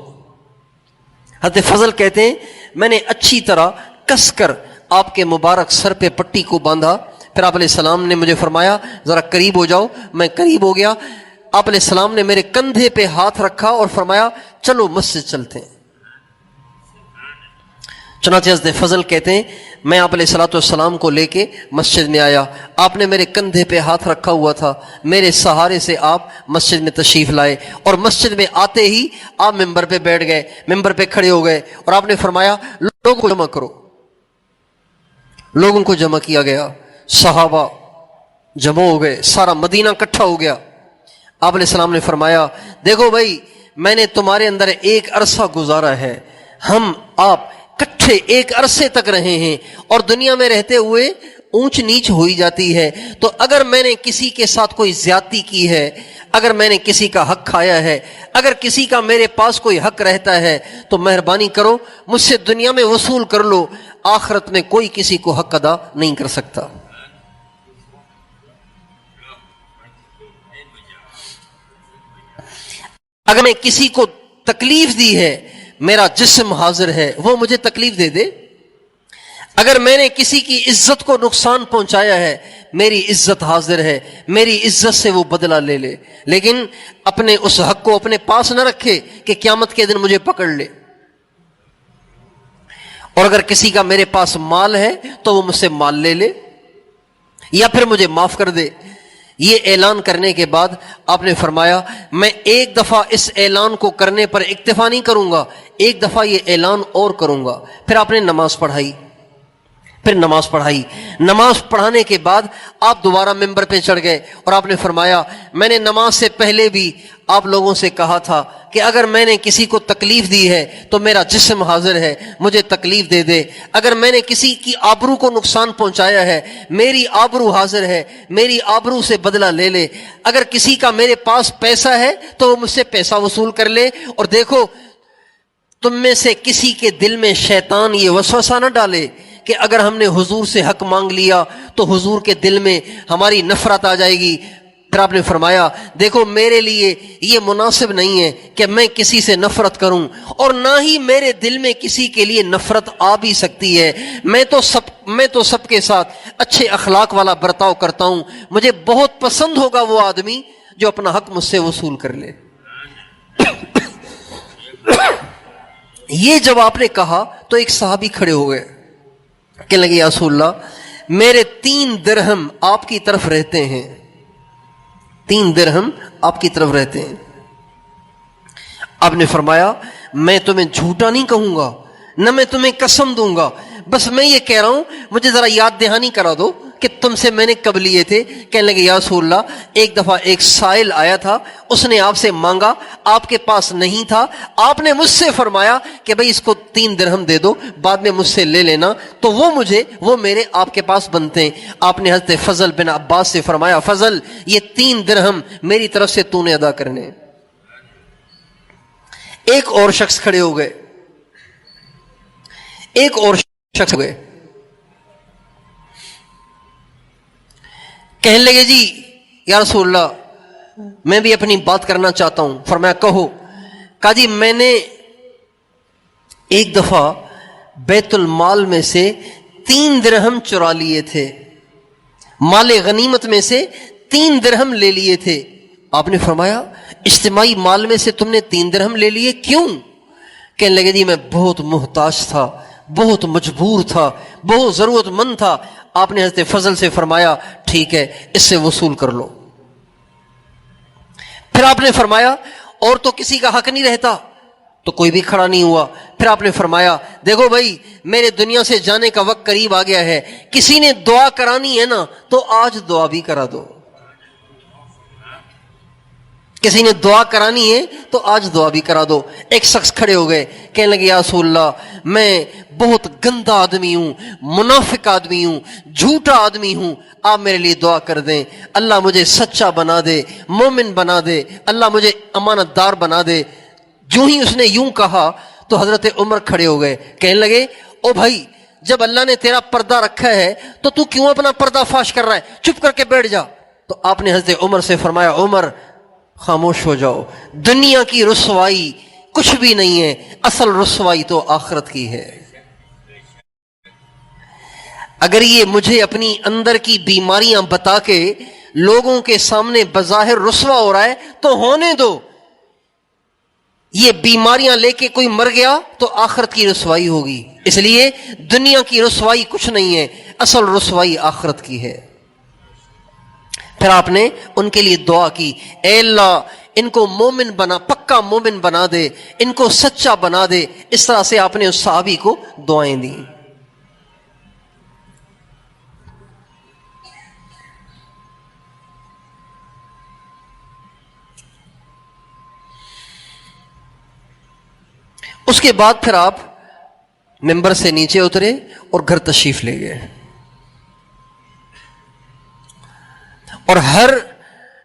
حضرت فضل کہتے ہیں میں نے اچھی طرح کس کر آپ کے مبارک سر پہ پٹی کو باندھا. پھر آپ علیہ السلام نے مجھے فرمایا ذرا قریب ہو جاؤ. میں قریب ہو گیا. آپ علیہ السلام نے میرے کندھے پہ ہاتھ رکھا اور فرمایا چلو مسجد چلتے ہیں. چنانچہ حضرت فضل کہتے ہیں میں آپ علیہ الصلوۃ والسلام کو لے کے مسجد میں آیا. آپ نے میرے کندھے پہ ہاتھ رکھا ہوا تھا، میرے سہارے سے آپ مسجد میں تشریف لائے اور مسجد میں آتے ہی آپ ممبر پہ بیٹھ گئے، ممبر پہ کھڑے ہو گئے اور آپ نے فرمایا لوگوں کو جمع کرو. لوگوں کو جمع کیا گیا، صحابہ جمع ہو گئے، سارا مدینہ اکٹھا ہو گیا. آپ علیہ السلام نے فرمایا دیکھو بھائی میں نے تمہارے اندر ایک عرصہ گزارا ہے، ہم آپ کٹھے ایک عرصے تک رہے ہیں اور دنیا میں رہتے ہوئے اونچ نیچ ہوئی جاتی ہے، تو اگر میں نے کسی کے ساتھ کوئی زیادتی کی ہے، اگر میں نے کسی کا حق کھایا ہے، اگر کسی کا میرے پاس کوئی حق رہتا ہے تو مہربانی کرو مجھ سے دنیا میں وصول کر لو، آخرت میں کوئی کسی کو حق ادا نہیں کر سکتا. اگر میں کسی کو تکلیف دی ہے، میرا جسم حاضر ہے وہ مجھے تکلیف دے دے. اگر میں نے کسی کی عزت کو نقصان پہنچایا ہے، میری عزت حاضر ہے، میری عزت سے وہ بدلہ لے لے، لیکن اپنے اس حق کو اپنے پاس نہ رکھے کہ قیامت کے دن مجھے پکڑ لے. اور اگر کسی کا میرے پاس مال ہے تو وہ مجھ سے مال لے لے یا پھر مجھے معاف کر دے. یہ اعلان کرنے کے بعد آپ نے فرمایا میں ایک دفعہ اس اعلان کو کرنے پر اکتفا نہیں کروں گا، ایک دفعہ یہ اعلان اور کروں گا. پھر آپ نے نماز پڑھائی، نماز پڑھانے کے بعد آپ دوبارہ ممبر پہ چڑھ گئے اور آپ نے فرمایا میں نے نماز سے پہلے بھی آپ لوگوں سے کہا تھا کہ اگر میں نے کسی کو تکلیف دی ہے تو میرا جسم حاضر ہے، مجھے تکلیف دے دے. اگر میں نے کسی کی آبرو کو نقصان پہنچایا ہے، میری آبرو حاضر ہے، میری آبرو سے بدلہ لے لے. اگر کسی کا میرے پاس پیسہ ہے تو وہ مجھ سے پیسہ وصول کر لے. اور دیکھو تم میں سے کسی کے دل میں شیطان یہ وسوسہ نہ ڈالے کہ کہ اگر ہم نے حضور سے حق مانگ لیا تو حضور کے دل میں ہماری نفرت آ جائے گی۔ پھر آپ نے فرمایا دیکھو میرے لیے یہ مناسب نہیں ہے کہ میں کسی سے نفرت کروں، اور نہ ہی میرے دل میں کسی کے لیے نفرت آ بھی سکتی ہے۔ میں تو سب کے ساتھ اچھے اخلاق والا برتاؤ کرتا ہوں، مجھے بہت پسند ہوگا وہ آدمی جو اپنا حق مجھ سے وصول کر لے۔ یہ جب آپ نے کہا تو ایک صحابی کھڑے ہو گئے، کہنے لگے یا رسول اللہ میرے 3 درہم آپ کی طرف رہتے ہیں، 3 درہم آپ کی طرف رہتے ہیں۔ آپ نے فرمایا میں تمہیں جھوٹا نہیں کہوں گا، نہ میں تمہیں قسم دوں گا، بس میں یہ کہہ رہا ہوں مجھے ذرا یاد دہانی کرا دو کہ تم سے میں نے کب لیے تھے۔ کہنے لگے یا رسول اللہ ایک دفعہ ایک سائل آیا تھا، اس نے آپ سے مانگا، آپ کے پاس نہیں تھا، آپ نے مجھ سے فرمایا کہ بھئی اس کو 3 درہم دے دو، بعد میں مجھ سے لے لینا، تو وہ میرے آپ کے پاس بنتے ہیں۔ آپ نے حضرت فضل بن عباس سے فرمایا فضل یہ 3 درہم میری طرف سے تو نے ادا کرنے۔ ایک اور شخص کھڑے ہو گئے، ایک اور شخص ہو گئے، کہنے لگے جی یا رسول اللہ میں بھی اپنی بات کرنا چاہتا ہوں۔ فرمایا کہو۔ کہا جی میں نے ایک دفعہ بیت المال میں سے 3 درہم چرا لیے تھے، مال غنیمت میں سے 3 درہم لے لیے تھے۔ آپ نے فرمایا اجتماعی مال میں سے تم نے 3 درہم لے لیے، کیوں؟ کہنے لگے جی میں بہت محتاج تھا، بہت مجبور تھا، بہت ضرورت مند تھا۔ آپ نے حضرت فضل سے فرمایا ٹھیک ہے اس سے وصول کر لو۔ پھر آپ نے فرمایا اور تو کسی کا حق نہیں رہتا، تو کوئی بھی کھڑا نہیں ہوا۔ پھر آپ نے فرمایا دیکھو بھائی میرے دنیا سے جانے کا وقت قریب آ گیا ہے، کسی نے دعا کرانی ہے نا تو آج دعا بھی کرا دو، کسی نے دعا کرانی ہے تو آج دعا بھی کرا دو۔ ایک شخص کھڑے ہو گئے، کہنے لگے یا رسول اللہ میں بہت گندا آدمی ہوں، منافق آدمی ہوں، جھوٹا آدمی ہوں، آپ میرے لیے دعا کر دیں، اللہ مجھے سچا بنا دے، مومن بنا دے، اللہ مجھے امانت دار بنا دے۔ جو ہی اس نے یوں کہا تو حضرت عمر کھڑے ہو گئے، کہنے لگے او بھائی جب اللہ نے تیرا پردہ رکھا ہے تو تو کیوں اپنا پردہ فاش کر رہا ہے، چپ کر کے بیٹھ جا۔ تو آپ نے حضرت عمر سے فرمایا عمر خاموش ہو جاؤ، دنیا کی رسوائی کچھ بھی نہیں ہے، اصل رسوائی تو آخرت کی ہے۔ اگر یہ مجھے اپنی اندر کی بیماریاں بتا کے لوگوں کے سامنے بظاہر رسوا ہو رہا ہے تو ہونے دو، یہ بیماریاں لے کے کوئی مر گیا تو آخرت کی رسوائی ہوگی۔ اس لیے دنیا کی رسوائی کچھ نہیں ہے، اصل رسوائی آخرت کی ہے۔ پھر آپ نے ان کے لیے دعا کی، اے اللہ ان کو مومن بنا، پکا مومن بنا دے، ان کو سچا بنا دے۔ اس طرح سے آپ نے اس صحابی کو دعائیں دیں۔ اس کے بعد پھر آپ ممبر سے نیچے اترے اور گھر تشریف لے گئے، اور ہر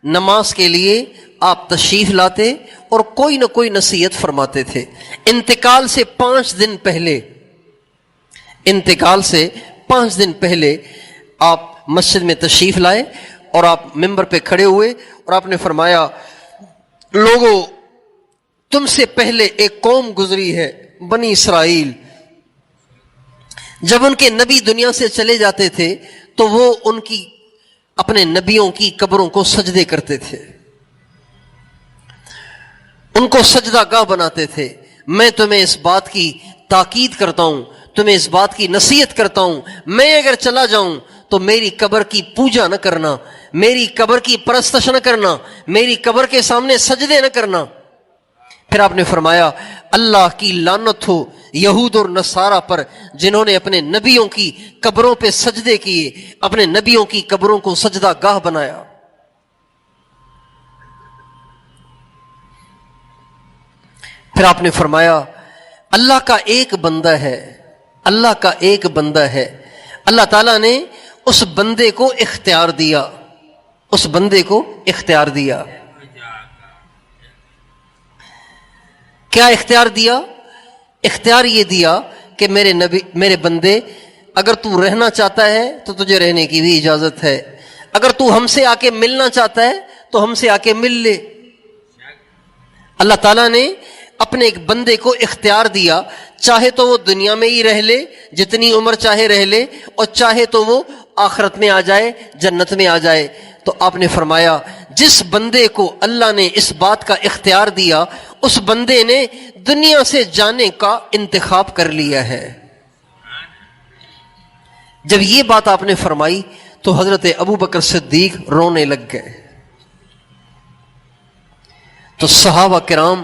نماز کے لیے آپ تشریف لاتے اور کوئی نہ کوئی نصیحت فرماتے تھے۔ انتقال سے 5 دن پہلے، انتقال سے 5 دن پہلے آپ مسجد میں تشریف لائے اور آپ ممبر پہ کھڑے ہوئے اور آپ نے فرمایا لوگوں تم سے پہلے ایک قوم گزری ہے بنی اسرائیل، جب ان کے نبی دنیا سے چلے جاتے تھے تو وہ ان کی اپنے نبیوں کی قبروں کو سجدے کرتے تھے، ان کو سجدہ گاہ بناتے تھے۔ میں تمہیں اس بات کی تاکید کرتا ہوں، تمہیں اس بات کی نصیحت کرتا ہوں، میں اگر چلا جاؤں تو میری قبر کی پوجا نہ کرنا، میری قبر کی پرستش نہ کرنا، میری قبر کے سامنے سجدے نہ کرنا۔ پھر آپ نے فرمایا اللہ کی لعنت ہو یہود اور نصارہ پر جنہوں نے اپنے نبیوں کی قبروں پہ سجدے کیے، اپنے نبیوں کی قبروں کو سجدہ گاہ بنایا۔ پھر آپ نے فرمایا اللہ کا ایک بندہ ہے، اللہ کا ایک بندہ ہے، اللہ تعالیٰ نے اس بندے کو اختیار دیا، اس بندے کو اختیار دیا۔ کیا اختیار دیا؟ اختیار یہ دیا کہ میرے نبی، میرے بندے اگر تو رہنا چاہتا ہے تو تجھے رہنے کی بھی اجازت ہے، اگر تو ہم سے آ کے ملنا چاہتا ہے تو ہم سے آ کے مل لے۔ اللہ تعالیٰ نے اپنے ایک بندے کو اختیار دیا، چاہے تو وہ دنیا میں ہی رہ لے جتنی عمر چاہے رہ لے، اور چاہے تو وہ آخرت میں آ جائے، جنت میں آ جائے۔ تو آپ نے فرمایا جس بندے کو اللہ نے اس بات کا اختیار دیا، اس بندے نے دنیا سے جانے کا انتخاب کر لیا ہے۔ جب یہ بات آپ نے فرمائی تو حضرت ابو بکر صدیق رونے لگ گئے۔ تو صحابہ کرام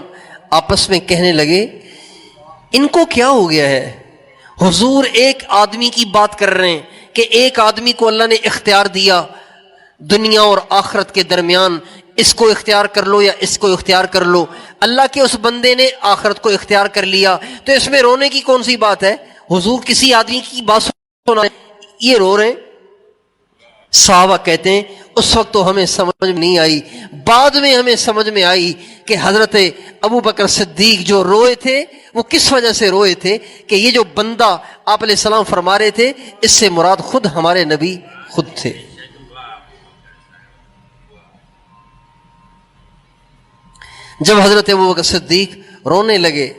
آپس میں کہنے لگے ان کو کیا ہو گیا ہے؟ حضور ایک آدمی کی بات کر رہے ہیں کہ ایک آدمی کو اللہ نے اختیار دیا دنیا اور آخرت کے درمیان، اس کو اختیار کر لو یا اس کو اختیار کر لو۔ اللہ کے اس بندے نے آخرت کو اختیار کر لیا، تو اس میں رونے کی کون سی بات ہے؟ حضور کسی آدمی کی بات سنا یہ رو رہے ہیں۔ صحابہ کہتے ہیں اس وقت تو ہمیں سمجھ میں نہیں آئی، بعد میں ہمیں سمجھ میں آئی کہ حضرت ابو بکر صدیق جو روئے تھے وہ کس وجہ سے روئے تھے، کہ یہ جو بندہ آپ علیہ السلام فرما رہے تھے اس سے مراد خود ہمارے نبی خود تھے۔ جب حضرت ابو بکر صدیق رونے لگے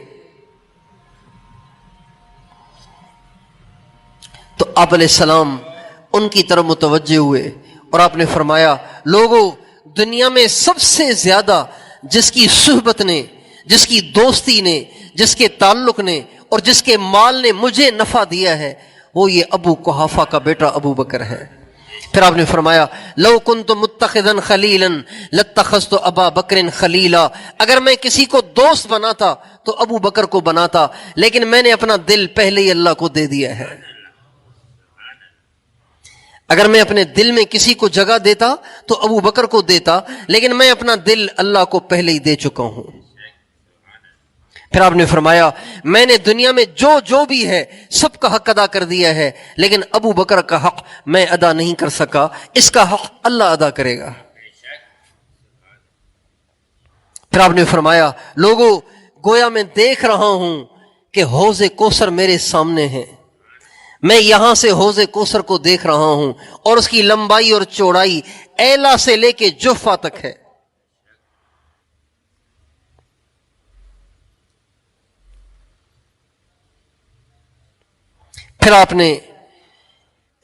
تو آپ علیہ السلام ان کی طرف متوجہ ہوئے اور آپ نے فرمایا لوگوں، دنیا میں سب سے زیادہ جس کی صحبت نے، جس کی دوستی نے، جس کے تعلق نے اور جس کے مال نے مجھے نفع دیا ہے وہ یہ ابو قحافہ کا بیٹا ابو بکر ہے۔ پھر آپ نے فرمایا لو کنت متخذا خلیلا لاتخذت ابا بکر خلیلا، اگر میں کسی کو دوست بناتا تو ابو بکر کو بناتا، لیکن میں نے اپنا دل پہلے ہی اللہ کو دے دیا ہے۔ اگر میں اپنے دل میں کسی کو جگہ دیتا تو ابو بکر کو دیتا، لیکن میں اپنا دل اللہ کو پہلے ہی دے چکا ہوں۔ پھر آپ نے فرمایا میں نے دنیا میں جو بھی ہے سب کا حق ادا کر دیا ہے، لیکن ابو بکر کا حق میں ادا نہیں کر سکا، اس کا حق اللہ ادا کرے گا۔ پھر آپ نے فرمایا لوگوں، گویا میں دیکھ رہا ہوں کہ حوض کوثر میرے سامنے ہے، میں یہاں سے حوض کوثر کو دیکھ رہا ہوں اور اس کی لمبائی اور چوڑائی ایلا سے لے کے جحفہ تک ہے۔ پھر آپ نے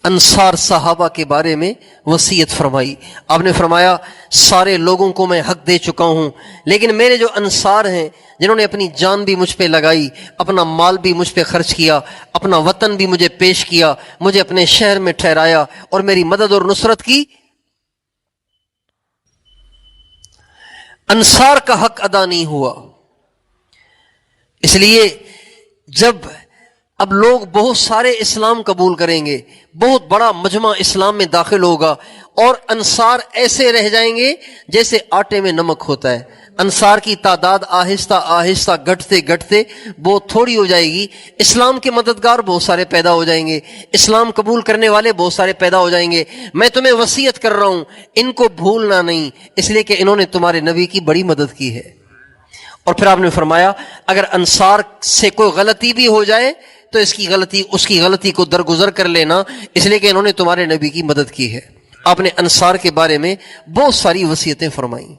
انصار صحابہ کے بارے میں وصیت فرمائی۔ آپ نے فرمایا سارے لوگوں کو میں حق دے چکا ہوں، لیکن میرے جو انصار ہیں جنہوں نے اپنی جان بھی مجھ پہ لگائی، اپنا مال بھی مجھ پہ خرچ کیا، اپنا وطن بھی مجھے پیش کیا، مجھے اپنے شہر میں ٹھہرایا اور میری مدد اور نصرت کی، انصار کا حق ادا نہیں ہوا۔ اس لیے جب اب لوگ بہت سارے اسلام قبول کریں گے، بہت بڑا مجمع اسلام میں داخل ہوگا اور انصار ایسے رہ جائیں گے جیسے آٹے میں نمک ہوتا ہے، انصار کی تعداد آہستہ آہستہ گھٹتے گھٹتے بہت تھوڑی ہو جائے گی، اسلام کے مددگار بہت سارے پیدا ہو جائیں گے، اسلام قبول کرنے والے بہت سارے پیدا ہو جائیں گے۔ میں تمہیں وصیت کر رہا ہوں ان کو بھولنا نہیں، اس لیے کہ انہوں نے تمہارے نبی کی بڑی مدد کی ہے۔ اور پھر آپ نے فرمایا اگر انصار سے کوئی غلطی بھی ہو جائے تو اس کی غلطی کو درگزر کر لینا، اس لیے کہ انہوں نے تمہارے نبی کی مدد کی ہے۔ آپ نے انصار کے بارے میں بہت ساری وصیتیں فرمائیں۔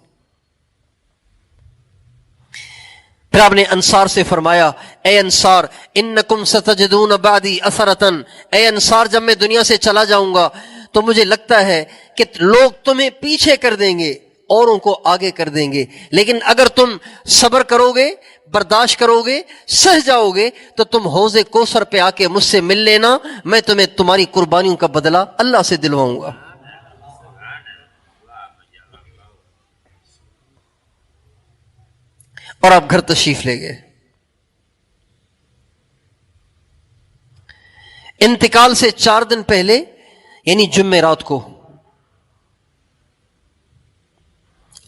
پھر آپ نے انصار سے فرمایا اے انصار انکم ستجدون بعدی اثرتن، اے انصار جب میں دنیا سے چلا جاؤں گا تو مجھے لگتا ہے کہ لوگ تمہیں پیچھے کر دیں گے، اوروں کو آگے کر دیں گے، لیکن اگر تم صبر کرو گے، برداشت کرو گے، سہ جاؤ گے تو تم حوض کوثر پہ آ کے مجھ سے مل لینا، میں تمہیں تمہاری قربانیوں کا بدلہ اللہ سے دلواؤں گا۔ اور آپ گھر تشریف لے گئے۔ انتقال سے 4 دن پہلے یعنی جمعرات کو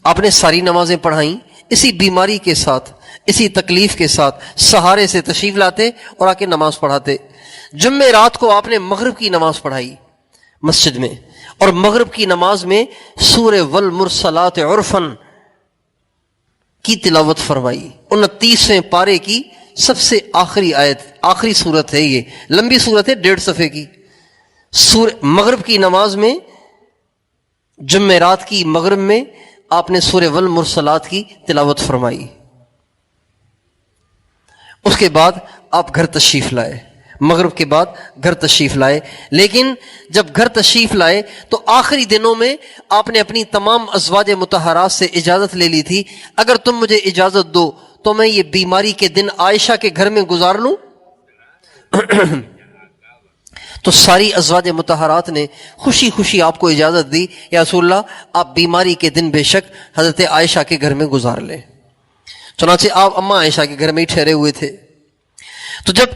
آپ نے ساری نمازیں پڑھائیں، اسی بیماری کے ساتھ، اسی تکلیف کے ساتھ سہارے سے تشریف لاتے اور آ کے نماز پڑھاتے۔ جمعرات کو آپ نے مغرب کی نماز پڑھائی مسجد میں، اور مغرب کی نماز میں سورہ والمرسلات عرفاً کی تلاوت فرمائی، 29ویں پارے کی سب سے آخری آیت، آخری صورت ہے، یہ لمبی صورت ہے 1.5 صفحے کی. مغرب کی نماز میں، جمعرات کی مغرب میں آپ نے سورہ والمرسلات کی تلاوت فرمائی. اس کے بعد آپ گھر تشریف لائے، مغرب کے بعد گھر تشریف لائے. لیکن جب گھر تشریف لائے تو آخری دنوں میں آپ نے اپنی تمام ازواج مطہرات سے اجازت لے لی تھی، اگر تم مجھے اجازت دو تو میں یہ بیماری کے دن عائشہ کے گھر میں گزار لوں. تو ساری ازواج مطہرات نے خوشی خوشی آپ کو اجازت دی، یا رسول اللہ آپ بیماری کے دن بے شک حضرت عائشہ کے گھر میں گزار لیں. چنانچہ آپ اماں عائشہ کے گھر میں ہی ٹھہرے ہوئے تھے. تو جب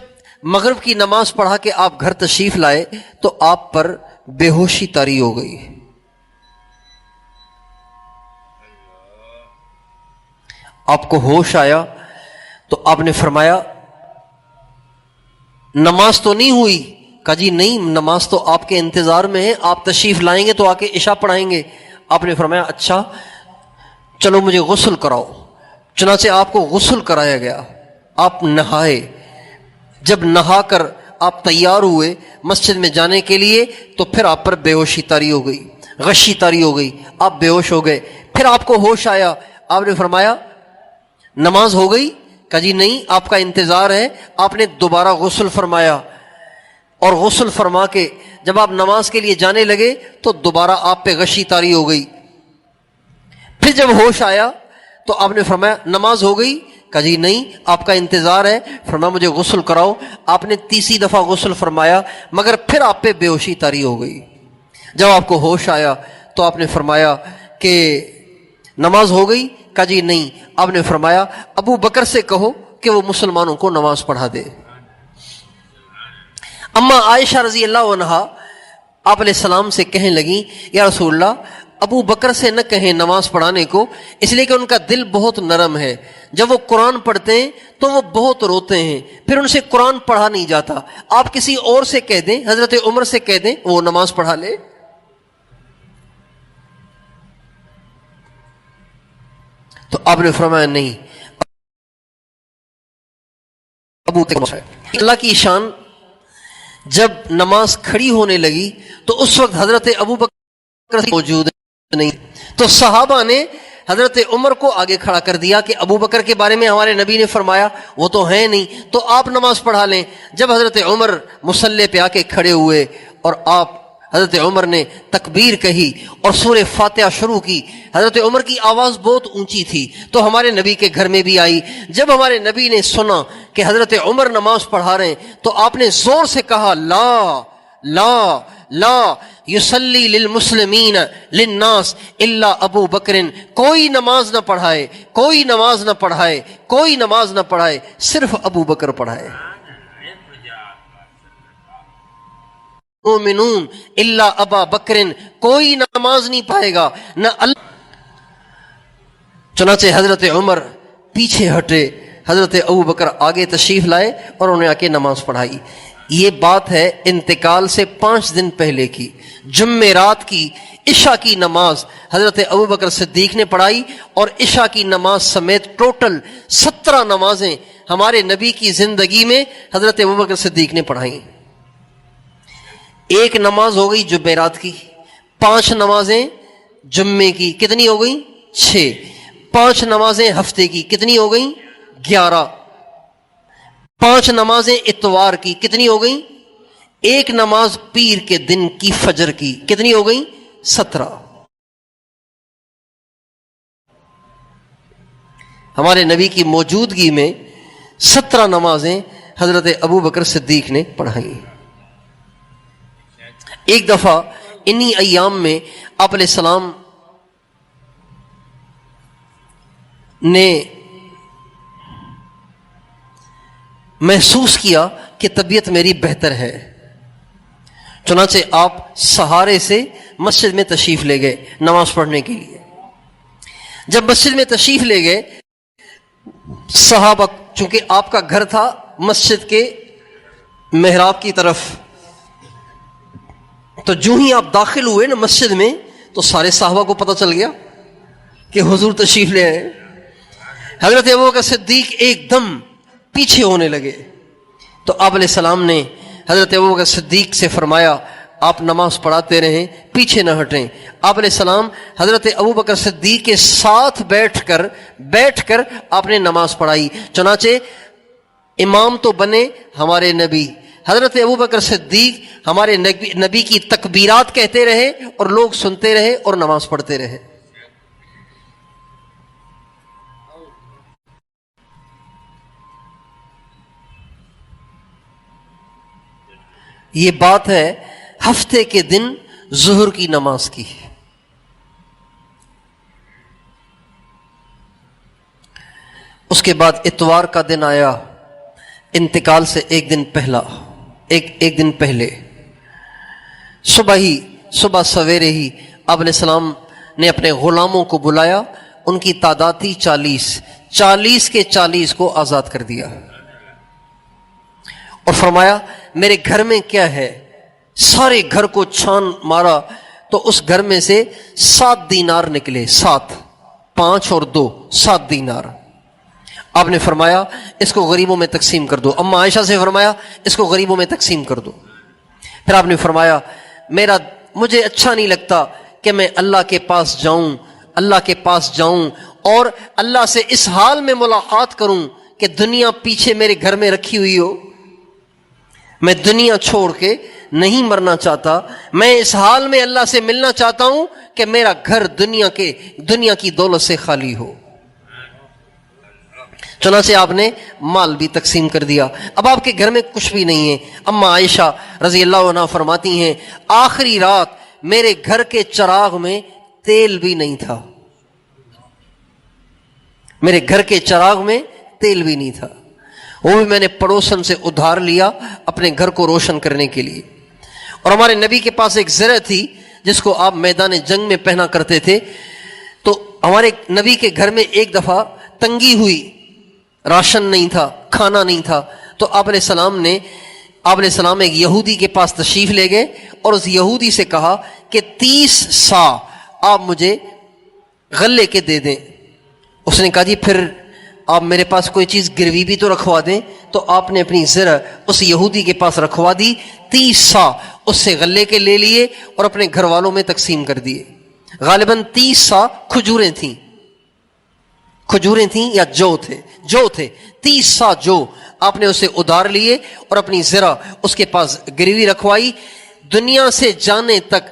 مغرب کی نماز پڑھا کے آپ گھر تشریف لائے تو آپ پر بے ہوشی طاری ہو گئی. آپ کو ہوش آیا تو آپ نے فرمایا نماز تو نہیں ہوئی؟ کہا جی نہیں، نماز تو آپ کے انتظار میں ہے، آپ تشریف لائیں گے تو آ کے عشاء پڑھائیں گے. آپ نے فرمایا اچھا چلو مجھے غسل کراؤ. چنانچہ آپ کو غسل کرایا گیا، آپ نہائے. جب نہا کر آپ تیار ہوئے مسجد میں جانے کے لیے تو پھر آپ پر بے ہوشی طاری ہو گئی، غشی طاری ہو گئی، آپ بے ہوش ہو گئے. پھر آپ کو ہوش آیا، آپ نے فرمایا نماز ہو گئی؟ کہا جی نہیں، آپ کا انتظار ہے. آپ نے دوبارہ غسل فرمایا، اور غسل فرما کے جب آپ نماز کے لیے جانے لگے تو دوبارہ آپ پہ غشی طاری ہو گئی. پھر جب ہوش آیا تو آپ نے فرمایا نماز ہو گئی؟ کہا جی نہیں، آپ کا انتظار ہے. فرمایا مجھے غسل کراؤ. آپ نے تیسری دفعہ غسل فرمایا مگر پھر آپ پہ بے ہوشی طاری ہو گئی. جب آپ کو ہوش آیا تو آپ نے فرمایا کہ نماز ہو گئی؟ کہا جی نہیں. آپ نے فرمایا ابو بکر سے کہو کہ وہ مسلمانوں کو نماز پڑھا دے. اما عائشہ رضی اللہ عنہا آپ علیہ السلام سے کہنے لگیں یا رسول اللہ ابو بکر سے نہ کہیں نماز پڑھانے کو، اس لیے کہ ان کا دل بہت نرم ہے، جب وہ قرآن پڑھتے ہیں تو وہ بہت روتے ہیں، پھر ان سے قرآن پڑھا نہیں جاتا. آپ کسی اور سے کہہ دیں، حضرت عمر سے کہہ دیں وہ نماز پڑھا لے. تو آپ نے فرمایا نہیں، ابو اللہ کی شان. جب نماز کھڑی ہونے لگی تو اس وقت حضرت ابو بکر موجود نہیں، تو صحابہ نے حضرت عمر کو آگے کھڑا کر دیا کہ ابو بکر کے بارے میں ہمارے نبی نے فرمایا وہ تو ہیں نہیں، تو آپ نماز پڑھا لیں. جب حضرت عمر مصلی پہ آ کے کھڑے ہوئے اور حضرت عمر نے تکبیر کہی اور سورہ فاتحہ شروع کی، حضرت عمر کی آواز بہت اونچی تھی تو ہمارے نبی کے گھر میں بھی آئی. جب ہمارے نبی نے سنا کہ حضرت عمر نماز پڑھا رہے ہیں تو آپ نے زور سے کہا لا لا لا یصلی للمسلمین للناس الا ابو بکر، کوئی نماز نہ پڑھائے، کوئی نماز نہ پڑھائے، کوئی نماز نہ پڑھائے، صرف ابو بکر پڑھائے. مومنون الا ابا بکر، کوئی نماز نہیں پائے گا نہ اللہ. چنانچہ حضرت عمر پیچھے ہٹے، حضرت ابو بکر آگے تشریف لائے اور انہیں آ کے نماز پڑھائی. یہ بات ہے انتقال سے 5 دن پہلے کی. جمعرات کی عشاء کی نماز حضرت ابو بکر صدیق نے پڑھائی، اور عشاء کی نماز سمیت ٹوٹل 17 نمازیں ہمارے نبی کی زندگی میں حضرت ابو بکر صدیق نے پڑھائیں. ایک نماز ہو گئی جمعرات کی، 5 نمازیں جمعے کی کتنی ہو گئیں؟ 6. 5 نمازیں ہفتے کی کتنی ہو گئیں؟ 11. 5 نمازیں اتوار کی کتنی ہو گئیں؟ ایک نماز پیر کے دن کی فجر کی کتنی ہو گئیں؟ 17. ہمارے نبی کی موجودگی میں 17 نمازیں حضرت ابو بکر صدیق نے پڑھائیں. ایک دفعہ انہی ایام میں آپ علیہ السلام نے محسوس کیا کہ طبیعت میری بہتر ہے. چنانچہ آپ سہارے سے مسجد میں تشریف لے گئے نماز پڑھنے کے لیے. جب مسجد میں تشریف لے گئے، صحابہ، چونکہ آپ کا گھر تھا مسجد کے محراب کی طرف، تو جو ہی آپ داخل ہوئے نا مسجد میں تو سارے صحابہ کو پتہ چل گیا کہ حضور تشریف لے آئے. حضرت ابوبکر صدیق ایک دم پیچھے ہونے لگے تو آپ علیہ السلام نے حضرت ابوبکر صدیق سے فرمایا آپ نماز پڑھاتے رہیں، پیچھے نہ ہٹیں۔ آپ علیہ السلام حضرت ابوبکر صدیق کے ساتھ بیٹھ کر آپ نے نماز پڑھائی۔ چنانچہ امام تو بنے ہمارے نبی، حضرت ابوبکر صدیق ہمارے نبی کی تکبیرات کہتے رہے اور لوگ سنتے رہے اور نماز پڑھتے رہے۔ یہ بات ہے ہفتے کے دن ظہر کی نماز کی۔ اس کے بعد اتوار کا دن آیا، انتقال سے ایک دن پہلے صبح سویرے ہی آپ علیہ السلام نے اپنے غلاموں کو بلایا، ان کی تعداد تھی 40 کے 40 کو آزاد کر دیا اور فرمایا میرے گھر میں کیا ہے؟ سارے گھر کو چھان مارا تو اس گھر میں سے 7 دینار نکلے، 7، 5 اور 2، 7 دینار۔ آپ نے فرمایا اس کو غریبوں میں تقسیم کر دو۔ اما عائشہ سے فرمایا اس کو غریبوں میں تقسیم کر دو۔ پھر آپ نے فرمایا مجھے اچھا نہیں لگتا کہ میں اللہ کے پاس جاؤں اور اللہ سے اس حال میں ملاقات کروں کہ دنیا پیچھے میرے گھر میں رکھی ہوئی ہو۔ میں دنیا چھوڑ کے نہیں مرنا چاہتا، میں اس حال میں اللہ سے ملنا چاہتا ہوں کہ میرا گھر دنیا کی دولت سے خالی ہو۔ چنانچہ آپ نے مال بھی تقسیم کر دیا۔ اب آپ کے گھر میں کچھ بھی نہیں ہے۔ اما عائشہ رضی اللہ عنہا فرماتی ہیں آخری رات میرے گھر کے چراغ میں تیل بھی نہیں تھا، میرے گھر کے چراغ میں تیل بھی نہیں تھا، وہ بھی میں نے پڑوسن سے ادھار لیا اپنے گھر کو روشن کرنے کے لیے۔ اور ہمارے نبی کے پاس ایک زرہ تھی جس کو آپ میدان جنگ میں پہنا کرتے تھے، تو ہمارے نبی کے گھر میں ایک دفعہ تنگی ہوئی، راشن نہیں تھا، کھانا نہیں تھا، تو آپ علیہ السلام ایک یہودی کے پاس تشریف لے گئے اور اس یہودی سے کہا کہ 30 سا آپ مجھے غلے کے دے دیں۔ اس نے کہا جی پھر آپ میرے پاس کوئی چیز گروی بھی تو رکھوا دیں، تو آپ نے اپنی زرہ اس یہودی کے پاس رکھوا دی، 30 سا اس سے غلے کے لے لیے اور اپنے گھر والوں میں تقسیم کر دیے۔ غالباً 30 سا کھجوریں تھیں یا جو تھے 30 سا جو آپ نے اسے ادھار لیے اور اپنی زرہ اس کے پاس گروی رکھوائی۔ دنیا سے جانے تک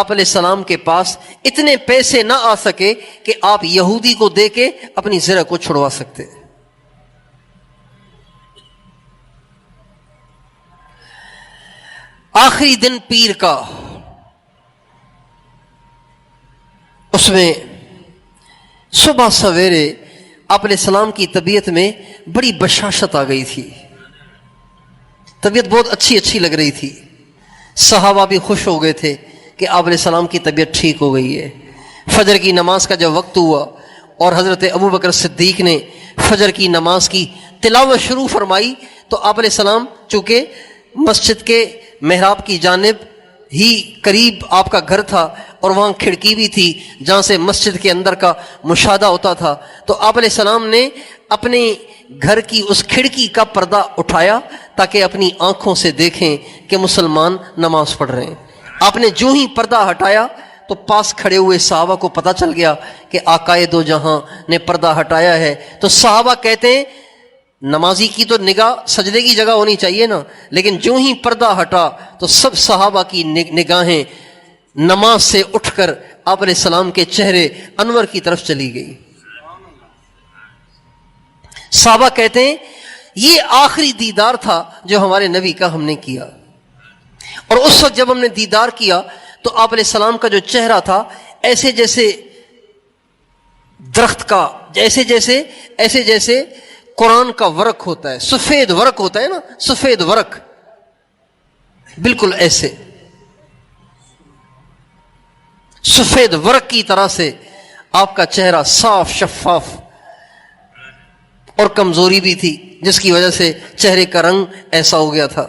آپ علیہ السلام کے پاس اتنے پیسے نہ آ سکے کہ آپ یہودی کو دے کے اپنی زرہ کو چھڑوا سکتے۔ آخری دن پیر کا، اس میں صبح سویرے آپ علیہ السلام کی طبیعت میں بڑی بشاشت آ گئی تھی، طبیعت بہت اچھی لگ رہی تھی، صحابہ بھی خوش ہو گئے تھے کہ آپ علیہ السلام کی طبیعت ٹھیک ہو گئی ہے۔ فجر کی نماز کا جب وقت ہوا اور حضرت ابوبکر صدیق نے فجر کی نماز کی تلاوت شروع فرمائی تو آپ علیہ السلام چونکہ مسجد کے محراب کی جانب ہی قریب آپ کا گھر تھا اور وہاں کھڑکی بھی تھی جہاں سے مسجد کے اندر کا مشاہدہ ہوتا تھا، تو آپ علیہ السلام نے اپنے گھر کی اس کھڑکی کا پردہ اٹھایا تاکہ اپنی آنکھوں سے دیکھیں کہ مسلمان نماز پڑھ رہے ہیں۔ آپ نے جو ہی پردہ ہٹایا تو پاس کھڑے ہوئے صحابہ کو پتہ چل گیا کہ آقائے دو جہاں نے پردہ ہٹایا ہے۔ تو صحابہ کہتے ہیں نمازی کی تو نگاہ سجدے کی جگہ ہونی چاہیے نا، لیکن جو ہی پردہ ہٹا تو سب صحابہ کی نگاہیں نماز سے اٹھ کر آپ علیہ السلام کے چہرے انور کی طرف چلی گئی۔ صحابہ کہتے ہیں یہ آخری دیدار تھا جو ہمارے نبی کا ہم نے کیا، اور اس وقت جب ہم نے دیدار کیا تو آپ علیہ السلام کا جو چہرہ تھا ایسے جیسے درخت کا، ایسے جیسے قرآن کا ورق ہوتا ہے، سفید ورق ہوتا ہے نا، سفید ورق، بالکل ایسے سفید ورق کی طرح سے آپ کا چہرہ صاف شفاف، اور کمزوری بھی تھی جس کی وجہ سے چہرے کا رنگ ایسا ہو گیا تھا۔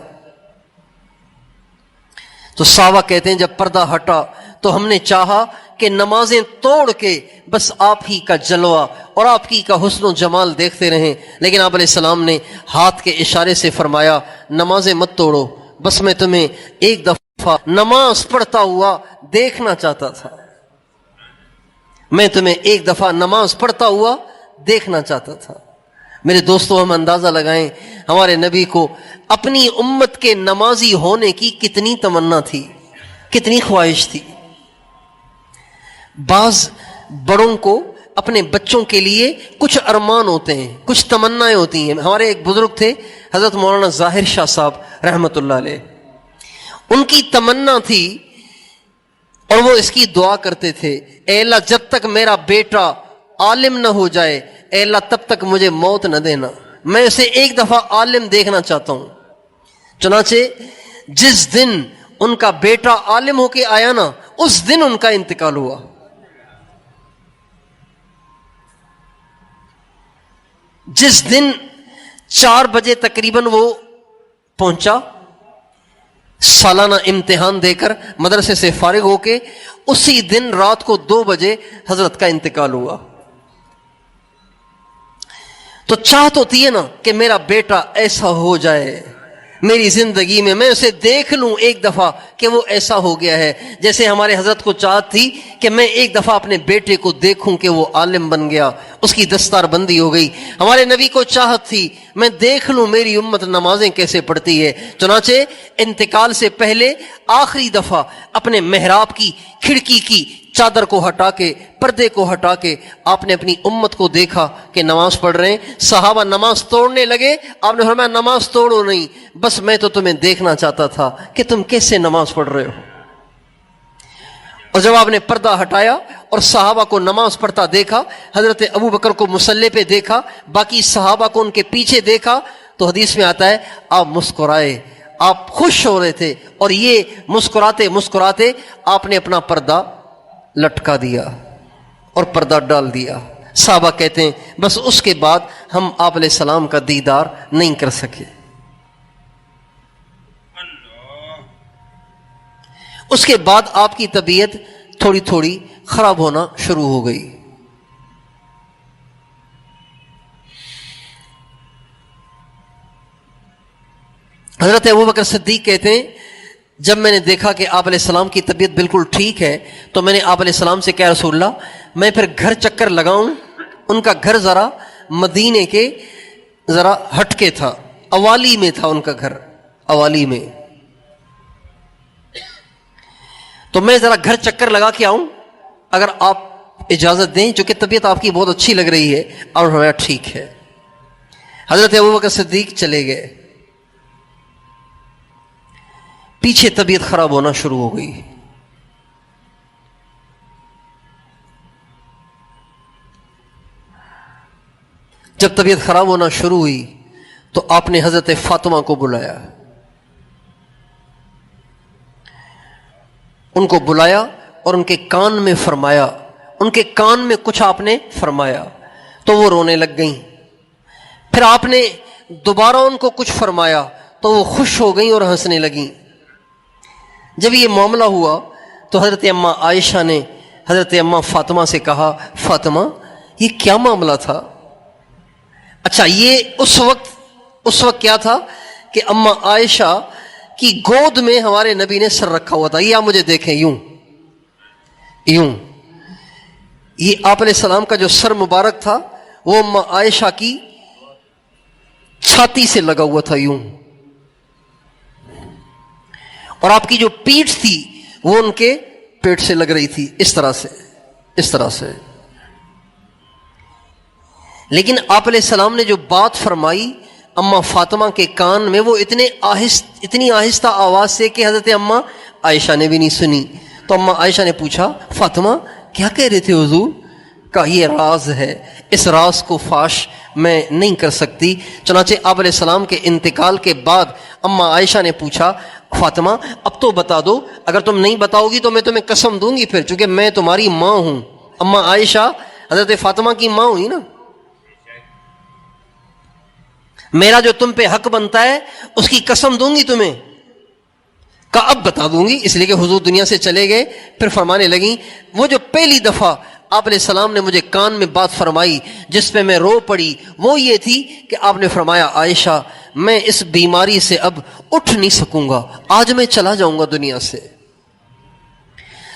تو صحابہ کہتے ہیں جب پردہ ہٹا تو ہم نے چاہا کہ کہ نمازیں توڑ کے بس آپ ہی کا جلوہ اور آپ ہی کا حسن و جمال دیکھتے رہیں، لیکن آپ علیہ السلام نے ہاتھ کے اشارے سے فرمایا نمازیں مت توڑو، بس میں تمہیں ایک دفعہ نماز پڑھتا ہوا دیکھنا چاہتا تھا، میں تمہیں ایک دفعہ نماز پڑھتا ہوا دیکھنا چاہتا تھا۔ میرے دوستو، ہم اندازہ لگائیں ہمارے نبی کو اپنی امت کے نمازی ہونے کی کتنی تمنا تھی، کتنی خواہش تھی۔ بعض بڑوں کو اپنے بچوں کے لیے کچھ ارمان ہوتے ہیں، کچھ تمنائیں ہوتی ہیں۔ ہمارے ایک بزرگ تھے حضرت مولانا ظاہر شاہ صاحب رحمۃ اللہ علیہ، ان کی تمنا تھی اور وہ اس کی دعا کرتے تھے، اے اللہ جب تک میرا بیٹا عالم نہ ہو جائے، اے اللہ تب تک مجھے موت نہ دینا، میں اسے ایک دفعہ عالم دیکھنا چاہتا ہوں۔ چنانچہ جس دن ان کا بیٹا عالم ہو کے آیا نا، اس دن ان کا انتقال ہوا۔ جس دن 4 بجے تقریباً وہ پہنچا سالانہ امتحان دے کر مدرسے سے فارغ ہو کے، اسی دن رات کو 2 بجے حضرت کا انتقال ہوا۔ تو چاہت ہوتی ہے نا کہ میرا بیٹا ایسا ہو جائے میری زندگی میں اسے دیکھ لوں ایک دفعہ کہ وہ ایسا ہو گیا ہے، جیسے ہمارے حضرت کو چاہت تھی کہ میں ایک دفعہ اپنے بیٹے کو دیکھوں کہ وہ عالم بن گیا، اس کی دستار بندی ہو گئی۔ ہمارے نبی کو چاہت تھی میں دیکھ لوں میری امت نمازیں کیسے پڑھتی ہے۔ چنانچہ انتقال سے پہلے آخری دفعہ اپنے محراب کی کھڑکی کی چادر کو ہٹا کے، پردے کو ہٹا کے آپ نے اپنی امت کو دیکھا کہ نماز پڑھ رہے ہیں۔ صحابہ نماز توڑنے لگے، آپ نے فرمایا نماز توڑو نہیں، بس میں تو تمہیں دیکھنا چاہتا تھا کہ تم کیسے نماز پڑھ رہے ہو۔ اور جب آپ نے پردہ ہٹایا اور صحابہ کو نماز پڑھتا دیکھا، حضرت ابو بکر کو مصلی پہ دیکھا، باقی صحابہ کو ان کے پیچھے دیکھا، تو حدیث میں آتا ہے آپ مسکرائے، آپ خوش ہو رہے تھے، اور یہ مسکراتے مسکراتے آپ نے اپنا پردہ لٹکا دیا اور پردہ ڈال دیا۔ صحابہ کہتے ہیں بس اس کے بعد ہم آپ علیہ السلام کا دیدار نہیں کر سکے۔ اس کے بعد آپ کی طبیعت تھوڑی تھوڑی خراب ہونا شروع ہو گئی۔ حضرت ابوبکر صدیق کہتے ہیں جب میں نے دیکھا کہ آپ علیہ السلام کی طبیعت بالکل ٹھیک ہے، تو میں نے آپ علیہ السلام سے کہا رسول اللہ میں پھر گھر چکر لگاؤں۔ ان کا گھر ذرا مدینے کے ذرا ہٹ کے تھا، اوالی میں تھا ان کا گھر، اوالی میں، تو میں ذرا گھر چکر لگا کے آؤں اگر آپ اجازت دیں، چونکہ طبیعت آپ کی بہت اچھی لگ رہی ہے۔ اور ہمارا ٹھیک ہے۔ حضرت ابوبکر صدیق چلے گئے، پیچھے طبیعت خراب ہونا شروع ہو گئی۔ جب طبیعت خراب ہونا شروع ہوئی تو آپ نے حضرت فاطمہ کو بلایا، ان کو بلایا اور ان کے کان میں فرمایا، ان کے کان میں کچھ آپ نے فرمایا تو وہ رونے لگ گئیں۔ پھر آپ نے دوبارہ ان کو کچھ فرمایا تو وہ خوش ہو گئیں اور ہنسنے لگیں۔ جب یہ معاملہ ہوا تو حضرت اماں عائشہ نے حضرت اماں فاطمہ سے کہا فاطمہ یہ کیا معاملہ تھا؟ اچھا، یہ اس وقت کیا تھا کہ اماں عائشہ کی گود میں ہمارے نبی نے سر رکھا ہوا تھا۔ یہ آپ مجھے دیکھیں، یوں یہ آپ علیہ السلام کا جو سر مبارک تھا وہ اماں عائشہ کی چھاتی سے لگا ہوا تھا یوں، اور آپ کی جو پیٹھ تھی وہ ان کے پیٹ سے لگ رہی تھی، اس طرح سے۔ لیکن آپ علیہ السلام نے جو بات فرمائی اماں فاطمہ کے کان میں، وہ اتنی آہستہ آواز سے کہ حضرت اماں عائشہ نے بھی نہیں سنی۔ تو اماں عائشہ نے پوچھا فاطمہ کیا کہہ رہے تھے حضور؟ کہا یہ راز ہے، اس راز کو فاش میں نہیں کر سکتی۔ چنانچہ آپ علیہ السلام کے انتقال کے بعد اماں عائشہ نے پوچھا فاطمہ اب تو بتا دو، اگر تم نہیں بتاؤ گی تو میں تمہیں قسم دوں گی، پھر چونکہ میں تمہاری ماں ہوں۔ اماں عائشہ حضرت فاطمہ کی ماں ہوئی نا، میرا جو تم پہ حق بنتا ہے اس کی قسم دوں گی تمہیں۔ کہا اب بتا دوں گی، اس لیے کہ حضور دنیا سے چلے گئے. پھر فرمانے لگیں وہ جو پہلی دفعہ آپ علیہ السلام نے مجھے کان میں بات فرمائی جس پہ میں رو پڑی، وہ یہ تھی کہ آپ نے فرمایا عائشہ میں اس بیماری سے اب اٹھ نہیں سکوں گا، آج میں چلا جاؤں گا دنیا سے.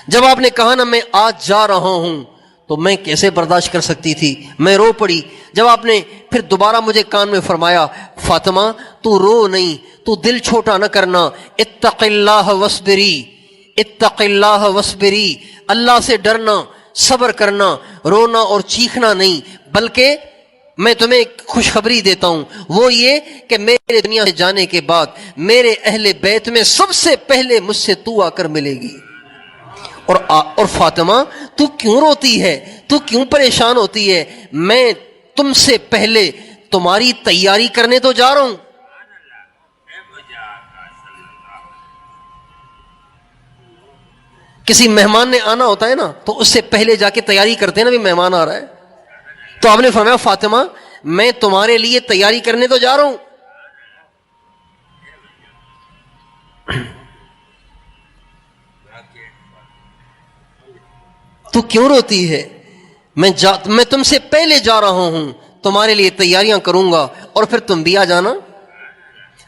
جب آپ نے کہا نا میں آج جا رہا ہوں تو میں کیسے برداشت کر سکتی تھی، میں رو پڑی. جب آپ نے پھر دوبارہ مجھے کان میں فرمایا فاطمہ تو رو نہیں، تو دل چھوٹا نہ کرنا، اتق اللہ وصبری، اتق اللہ وصبری، اللہ سے ڈرنا، صبر کرنا، رونا اور چیخنا نہیں، بلکہ میں تمہیں ایک خوشخبری دیتا ہوں، وہ یہ کہ میرے دنیا سے جانے کے بعد میرے اہل بیت میں سب سے پہلے مجھ سے تو آ کر ملے گی. اور فاطمہ تو کیوں روتی ہے، تو کیوں پریشان ہوتی ہے، میں تم سے پہلے تمہاری تیاری کرنے تو جا رہا ہوں. کسی مہمان نے آنا ہوتا ہے نا تو اس سے پہلے جا کے تیاری کرتے ہیں نا، بھی مہمان آ رہا ہے. تو آپ نے فرمایا فاطمہ میں تمہارے لیے تیاری کرنے تو جا رہا ہوں. تو کیوں روتی ہے، میں تم سے پہلے جا رہا ہوں، تمہارے لیے تیاریاں کروں گا اور پھر تم بھی آ جانا.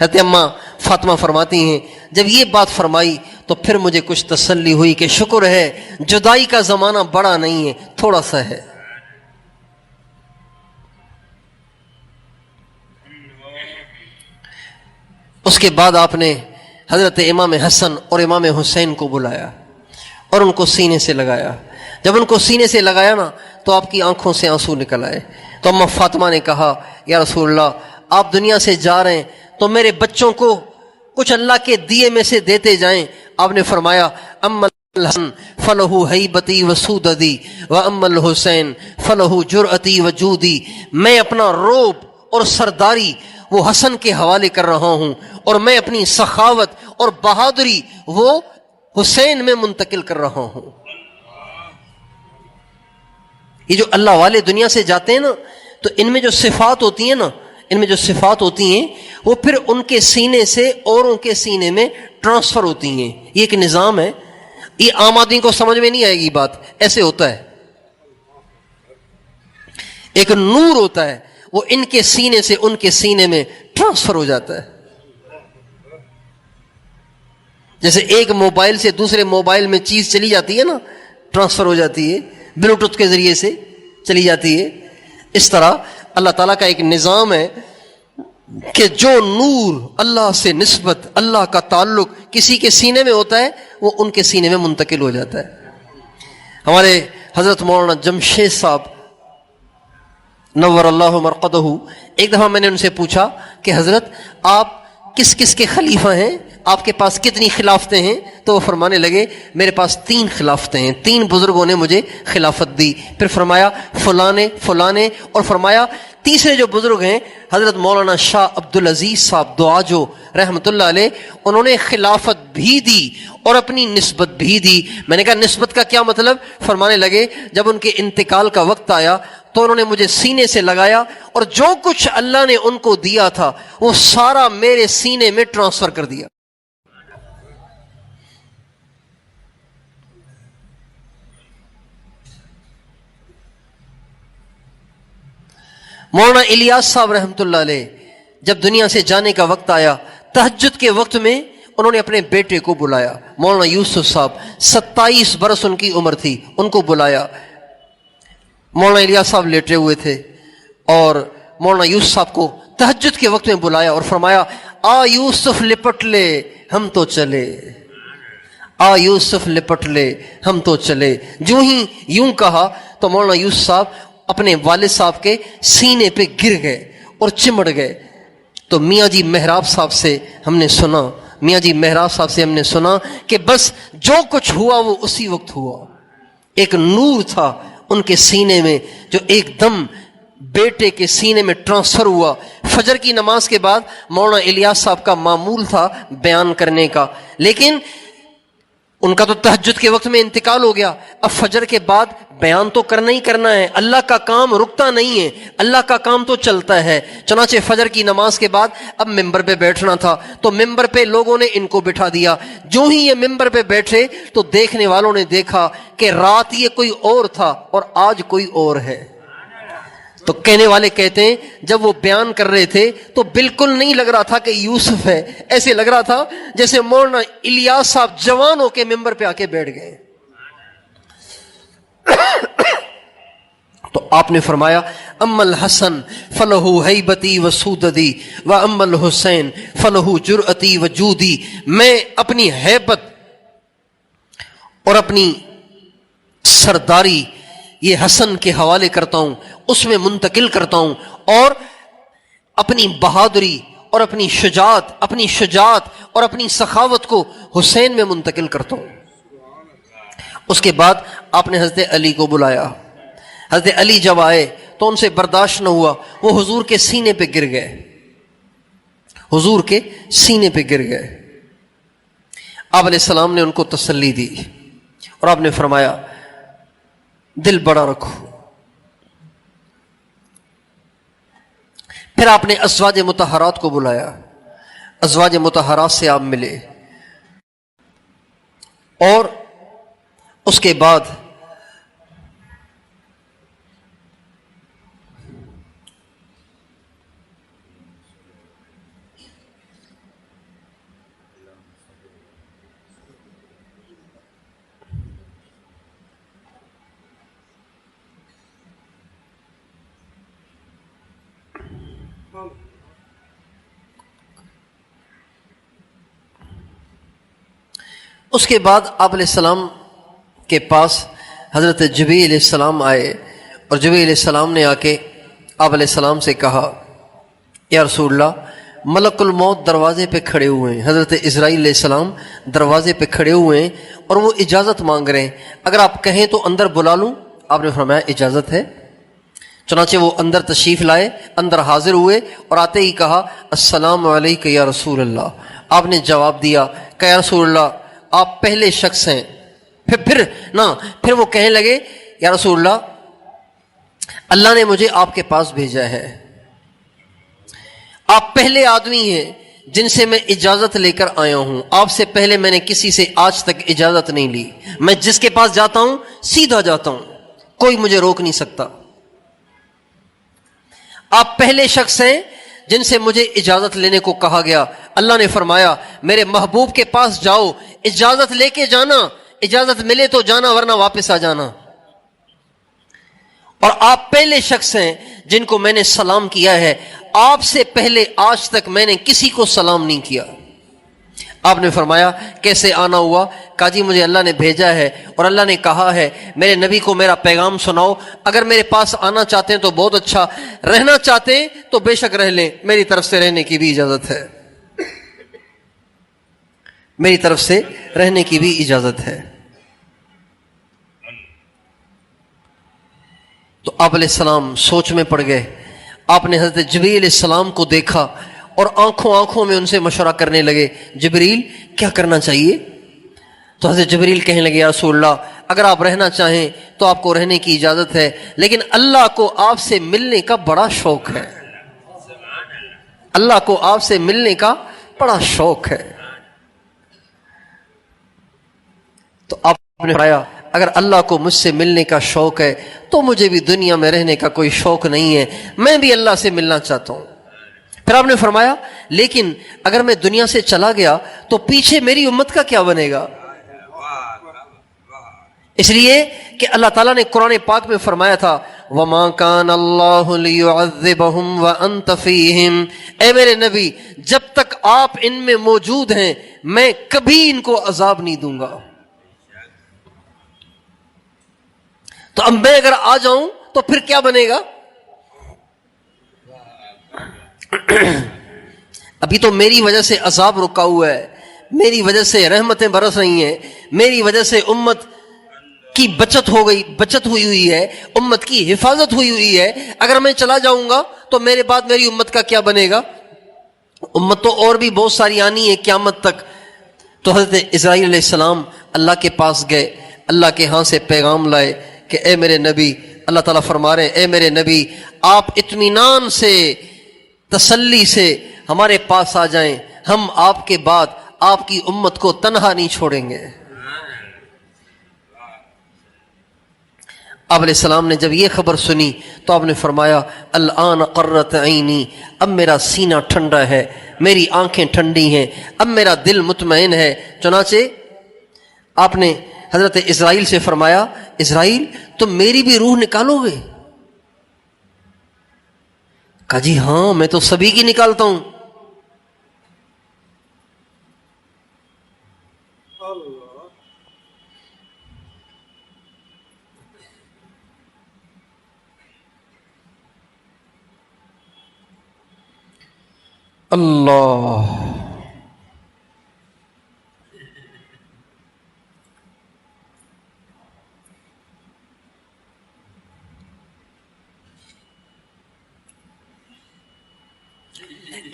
حضرت اماں فاطمہ فرماتی ہیں جب یہ بات فرمائی تو پھر مجھے کچھ تسلی ہوئی کہ شکر ہے جدائی کا زمانہ بڑا نہیں ہے، تھوڑا سا ہے. اس کے بعد آپ نے حضرت امام حسن اور امام حسین کو بلایا اور ان کو سینے سے لگایا. جب ان کو سینے سے لگایا نا تو آپ کی آنکھوں سے آنسو نکل آئے. تو اماں فاطمہ نے کہا یا رسول اللہ آپ دنیا سے جا رہے ہیں تو میرے بچوں کو کچھ اللہ کے دیے میں سے دیتے جائیں. آپ نے فرمایا اما الحسن فلہ ہیبتی وسوددی واما الحسین فلہ جرأتی وجودی، میں اپنا روب اور سرداری وہ حسن کے حوالے کر رہا ہوں اور میں اپنی سخاوت اور بہادری وہ حسین میں منتقل کر رہا ہوں. یہ جو اللہ والے دنیا سے جاتے ہیں نا تو ان میں جو صفات ہوتی ہیں نا، ان میں جو صفات ہوتی ہیں وہ پھر ان کے سینے سے اوروں کے سینے میں ٹرانسفر ہوتی ہیں. یہ ایک نظام ہے، یہ عام آدمی کو سمجھ میں نہیں آئے گی بات، ایسے ہوتا ہے. ایک نور ہوتا ہے وہ ان کے سینے سے ان کے سینے میں ٹرانسفر ہو جاتا ہے. جیسے ایک موبائل سے دوسرے موبائل میں چیز چلی جاتی ہے نا، ٹرانسفر ہو جاتی ہے، بلوٹوتھ کے ذریعے سے چلی جاتی ہے. اس طرح اللہ تعالیٰ کا ایک نظام ہے کہ جو نور اللہ سے نسبت، اللہ کا تعلق کسی کے سینے میں ہوتا ہے وہ ان کے سینے میں منتقل ہو جاتا ہے. ہمارے حضرت مولانا جمشید صاحب نور اللہ مرقدہ، ایک دفعہ میں نے ان سے پوچھا کہ حضرت آپ کس کس کے خلیفہ ہیں، آپ کے پاس کتنی خلافتیں ہیں؟ تو وہ فرمانے لگے میرے پاس 3 خلافتیں ہیں، 3 بزرگوں نے مجھے خلافت دی. پھر فرمایا فلانے فلانے، اور فرمایا تیسرے جو بزرگ ہیں حضرت مولانا شاہ عبدالعزیز صاحب دعاجو رحمۃ اللہ علیہ، انہوں نے خلافت بھی دی اور اپنی نسبت بھی دی. میں نے کہا نسبت کا کیا مطلب؟ فرمانے لگے جب ان کے انتقال کا وقت آیا تو انہوں نے مجھے سینے سے لگایا اور جو کچھ اللہ نے ان کو دیا تھا وہ سارا میرے سینے میں ٹرانسفر کر دیا. مولانا الیاس صاحب رحمۃ اللہ علیہ جب دنیا سے جانے کا وقت آیا، تہجد کے وقت میں انہوں نے اپنے بیٹے کو بلایا. مولانا یوسف صاحب 27 برس ان کی عمر تھی، ان کو بلایا. مولانا الیاس صاحب لیٹے ہوئے تھے اور مولانا یوسف صاحب کو تہجد کے وقت میں بلایا اور فرمایا آ یوسف لپٹ لے ہم تو چلے، آ یوسف لپٹ لے ہم تو چلے. جو ہی یوں کہا تو مولانا یوسف صاحب اپنے والد صاحب کے سینے پہ گر گئے اور چمڑ گئے. تو میاں جی محراب صاحب سے ہم نے سنا، میاں جی محراب صاحب سے ہم نے سنا کہ بس جو کچھ ہوا وہ اسی وقت ہوا. ایک نور تھا ان کے سینے میں جو ایک دم بیٹے کے سینے میں ٹرانسفر ہوا. فجر کی نماز کے بعد مولانا الیاس صاحب کا معمول تھا بیان کرنے کا، لیکن ان کا تو تہجد کے وقت میں انتقال ہو گیا. اب فجر کے بعد بیان تو کرنا ہی کرنا ہے، اللہ کا کام رکتا نہیں ہے، اللہ کا کام تو چلتا ہے۔ چنانچہ فجر کی نماز کے بعد اب ممبر پہ بیٹھنا تھا، تو ممبر پہ لوگوں نے ان کو بٹھا دیا۔ جو ہی یہ ممبر پہ بیٹھے تو دیکھنے والوں نے دیکھا کہ رات یہ کوئی اور تھا اور آج کوئی اور ہے۔ تو کہنے والے کہتے ہیں جب وہ بیان کر رہے تھے تو بالکل نہیں لگ رہا تھا کہ یوسف ہے، ایسے لگ رہا تھا جیسے مولانا الیاس صاحب جوان ہو کے ممبر پہ آ کے بیٹھ گئے۔ تو آپ نے فرمایا اما الحسن فلہ ہیبتی و سوددی و اما الحسین فلہ جرأتی و جودی، میں اپنی ہیبت اور اپنی سرداری یہ حسن کے حوالے کرتا ہوں، اس میں منتقل کرتا ہوں، اور اپنی بہادری اور اپنی شجاعت اور اپنی سخاوت کو حسین میں منتقل کرتا ہوں۔ اس کے بعد آپ نے حضرت علی کو بلایا۔ حضرت علی جب آئے تو ان سے برداشت نہ ہوا، وہ حضور کے سینے پہ گر گئے، حضور کے سینے پہ گر گئے۔ آپ علیہ السلام نے ان کو تسلی دی اور آپ نے فرمایا دل بڑا رکھو۔ پھر آپ نے ازواج مطہرات کو بلایا، ازواج مطہرات سے آپ ملے، اور اس کے بعد آپ علیہ السلام کے پاس حضرت جبریل علیہ السلام آئے، اور جبریل علیہ السلام نے آ کے آپ علیہ السلام سے کہا یا رسول اللہ ملک الموت دروازے پہ کھڑے ہوئے ہیں، حضرت اسرائیل علیہ السلام دروازے پہ کھڑے ہوئے ہیں اور وہ اجازت مانگ رہے ہیں، اگر آپ کہیں تو اندر بلا لوں؟ آپ نے فرمایا اجازت ہے۔ چنانچہ وہ اندر تشریف لائے، اندر حاضر ہوئے اور آتے ہی کہا السلام علیکم یا رسول اللہ۔ آپ نے جواب دیا کہ یا رسول اللہ آپ پہلے شخص ہیں۔ پھر وہ کہنے لگے یا رسول اللہ اللہ نے مجھے آپ کے پاس بھیجا ہے، آپ پہلے آدمی ہیں جن سے میں اجازت لے کر آیا ہوں، آپ سے پہلے میں نے کسی سے آج تک اجازت نہیں لی، میں جس کے پاس جاتا ہوں سیدھا جاتا ہوں، کوئی مجھے روک نہیں سکتا۔ آپ پہلے شخص ہیں جن سے مجھے اجازت لینے کو کہا گیا۔ اللہ نے فرمایا میرے محبوب کے پاس جاؤ، اجازت لے کے جانا، اجازت ملے تو جانا ورنہ واپس آ جانا۔ اور آپ پہلے شخص ہیں جن کو میں نے سلام کیا ہے، آپ سے پہلے آج تک میں نے کسی کو سلام نہیں کیا۔ آپ نے فرمایا کیسے آنا ہوا؟ کہا جی مجھے اللہ نے بھیجا ہے اور اللہ نے کہا ہے میرے نبی کو میرا پیغام سناؤ، اگر میرے پاس آنا چاہتے ہیں تو بہت اچھا، رہنا چاہتے ہیں تو بے شک رہ لیں، میری طرف سے رہنے کی بھی اجازت ہے، میری طرف سے رہنے کی بھی اجازت ہے۔ تو آپ علیہ السلام سوچ میں پڑ گئے۔ آپ نے حضرت جبریل علیہ السلام کو دیکھا اور آنکھوں میں ان سے مشورہ کرنے لگے جبریل کیا کرنا چاہیے؟ تو حضرت جبریل کہنے لگے یا رسول اللہ اگر آپ رہنا چاہیں تو آپ کو رہنے کی اجازت ہے، لیکن اللہ کو آپ سے ملنے کا بڑا شوق ہے، اللہ کو آپ سے ملنے کا بڑا شوق ہے۔ تو آپ نے فرمایا اگر اللہ کو مجھ سے ملنے کا شوق ہے تو مجھے بھی دنیا میں رہنے کا کوئی شوق نہیں ہے، میں بھی اللہ سے ملنا چاہتا ہوں۔ پھر آپ نے فرمایا لیکن اگر میں دنیا سے چلا گیا تو پیچھے میری امت کا کیا بنے گا؟ اس لیے کہ اللہ تعالیٰ نے قرآن پاک میں فرمایا تھا وَمَا كَانَ اللَّهُ لِيُعَذِّبَهُمْ وَأَنْتَ فِيهِمْ، اے میرے نبی جب تک آپ ان میں موجود ہیں میں کبھی ان کو عذاب نہیں دوں گا۔ تو اب میں اگر آ جاؤں تو پھر کیا بنے گا؟ ابھی تو میری وجہ سے عذاب رکا ہوا ہے، میری وجہ سے رحمتیں برس رہی ہیں، میری وجہ سے امت کی بچت ہوئی ہے، امت کی حفاظت ہوئی ہے۔ اگر میں چلا جاؤں گا تو میرے بعد میری امت کا کیا بنے گا؟ امت تو اور بھی بہت ساری آنی ہے قیامت تک۔ تو حضرت اسرائیل علیہ السلام اللہ کے پاس گئے، اللہ کے ہاں سے پیغام لائے کہ اے میرے نبی، اللہ تعالیٰ فرما رہے ہیں اے میرے نبی آپ اطمینان سے، تسلی سے ہمارے پاس آ جائیں، ہم آپ کے بعد آپ کی امت کو تنہا نہیں چھوڑیں گے۔ آپ علیہ السلام نے جب یہ خبر سنی تو آپ نے فرمایا الآن قرت عینی، اب میرا سینہ ٹھنڈا ہے، میری آنکھیں ٹھنڈی ہیں، اب میرا دل مطمئن ہے۔ چنانچہ آپ نے حضرت اسرائیل سے فرمایا اسرائیل تم میری بھی روح نکالو گے؟ کہا جی ہاں میں تو سبھی کی نکالتا ہوں۔ اللہ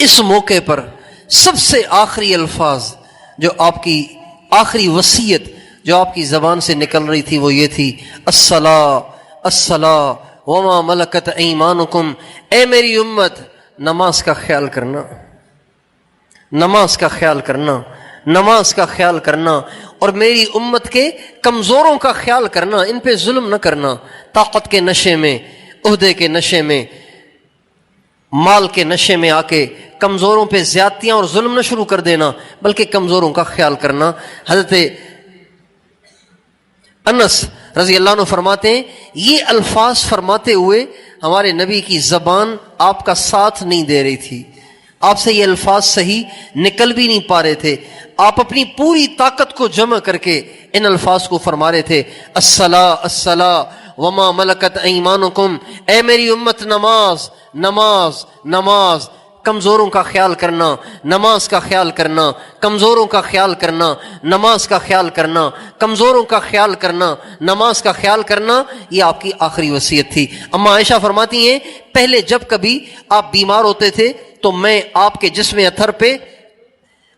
اس موقع پر سب سے آخری الفاظ جو آپ کی آخری وصیت جو آپ کی زبان سے نکل رہی تھی وہ یہ تھی الصلاۃ الصلاۃ وما ملکت ایمانکم، اے میری امت نماز کا خیال کرنا، نماز کا خیال کرنا، نماز کا خیال کرنا، اور میری امت کے کمزوروں کا خیال کرنا، ان پہ ظلم نہ کرنا، طاقت کے نشے میں، عہدے کے نشے میں، مال کے نشے میں آ کے کمزوروں پہ زیادتیاں اور ظلم نہ شروع کر دینا، بلکہ کمزوروں کا خیال کرنا۔ حضرت انس رضی اللہ عنہ فرماتے ہیں یہ الفاظ فرماتے ہوئے ہمارے نبی کی زبان آپ کا ساتھ نہیں دے رہی تھی، آپ سے یہ الفاظ صحیح نکل بھی نہیں پا رہے تھے، آپ اپنی پوری طاقت کو جمع کر کے ان الفاظ کو فرما رہے تھے الصلاۃ الصلاۃ وما ملکت ایمانکم، اے میری امت نماز نماز نماز، کمزوروں کا خیال کرنا، نماز کا خیال کرنا، کمزوروں کا خیال کرنا، نماز کا خیال کرنا، کمزوروں کا خیال کرنا، نماز کا خیال کرنا، یہ آپ کی آخری وصیت تھی۔ اما عائشہ فرماتی ہیں پہلے جب کبھی آپ بیمار ہوتے تھے تو میں آپ کے جسم اطہر پہ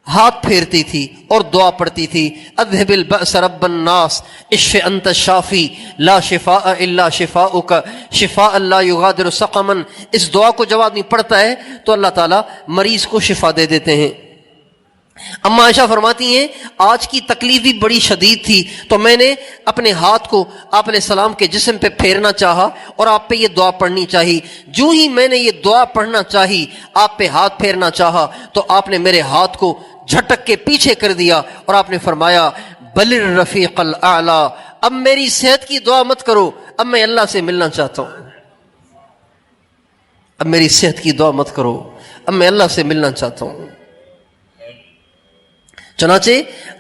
ہاتھ پھیرتی تھی اور دعا پڑھتی تھی اذهب البأس رب الناس اشف انت الشافی لا شفاء الا شفاؤک شفاء لا یغادر سقما۔ اس دعا کو جب آدمی پڑھتا ہے تو اللہ تعالیٰ مریض کو شفا دے دیتے ہیں۔ اما عائشہ فرماتی ہیں آج کی تکلیف بھی بڑی شدید تھی تو میں نے اپنے ہاتھ کو آپ علیہ السلام کے جسم پہ پھیرنا چاہا اور آپ پہ یہ دعا پڑھنی چاہی۔ جو ہی میں نے یہ دعا پڑھنا چاہی، آپ پہ ہاتھ پھیرنا چاہا، تو آپ نے میرے ہاتھ کو جھٹک کے پیچھے کر دیا اور آپ نے فرمایا بل الرفیق الاعلی، اب میری صحت کی دعا مت کرو، اب میں اللہ سے ملنا چاہتا ہوں، اب میری صحت کی دعا مت کرو، اب میں اللہ سے ملنا چاہتا ہوں۔ چنانچہ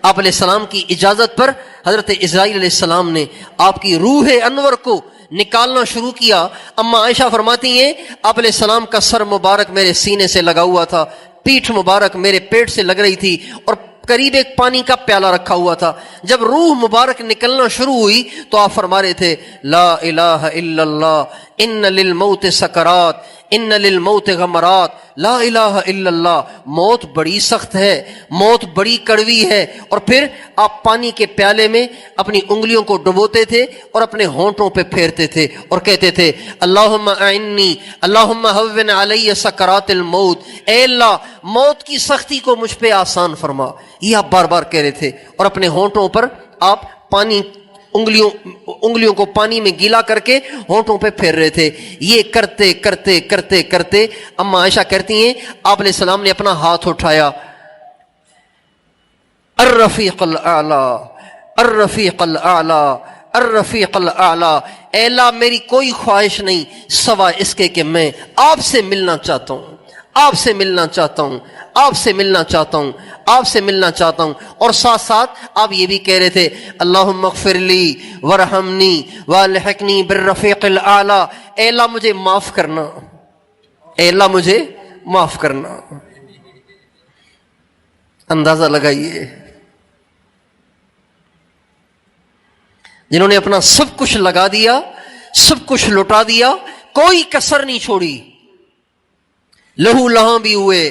آپ علیہ السلام کی اجازت پر حضرت اسرائیل علیہ السلام نے آپ کی روح انور کو نکالنا شروع کیا۔ اما عائشہ فرماتی ہیں آپ علیہ السلام کا سر مبارک میرے سینے سے لگا ہوا تھا، پیٹھ مبارک میرے پیٹ سے لگ رہی تھی، اور قریب ایک پانی کا پیالہ رکھا ہوا تھا۔ جب روح مبارک نکلنا شروع ہوئی تو آپ فرما رہے تھے لا الہ الا اللہ ان للموت سکرات ان للموت غمرات، لا الہ الا اللہ، موت بڑی سخت ہے، موت بڑی کڑوی ہے۔ اور پھر آپ پانی کے پیالے میں اپنی انگلیوں کو ڈبوتے تھے اور اپنے ہونٹوں پہ پھیرتے تھے اور کہتے تھے اللہم اعنی اللہم ہون علی سکرات الموت، اے اللہ موت کی سختی کو مجھ پہ آسان فرما، یہ آپ بار بار کہہ رہے تھے، اور اپنے ہونٹوں پر آپ پانی انگلیوں کو پانی میں گیلا کر کے ہونٹوں پہ پھیر رہے تھے۔ یہ کرتے کرتے کرتے کرتے اما عائشہ کہتی ہیں آپ علیہ السلام نے اپنا ہاتھ اٹھایا الرفیق الاعلی الرفیق الاعلی الرفیق الاعلی، اے اللہ میری کوئی خواہش نہیں سوائے اس کے کہ میں آپ سے ملنا چاہتا ہوں، آپ سے ملنا چاہتا ہوں، آپ سے ملنا چاہتا ہوں، آپ سے ملنا چاہتا ہوں۔ اور ساتھ ساتھ آپ یہ بھی کہہ رہے تھے اللہم اغفر لی ورحمنی والحقنی بالرفیق الاعلی، اے اللہ مجھے معاف کرنا، اے اللہ مجھے معاف کرنا۔ اندازہ لگائیے جنہوں نے اپنا سب کچھ لگا دیا، سب کچھ لٹا دیا، کوئی کسر نہیں چھوڑی، لہو لہاں بھی ہوئے،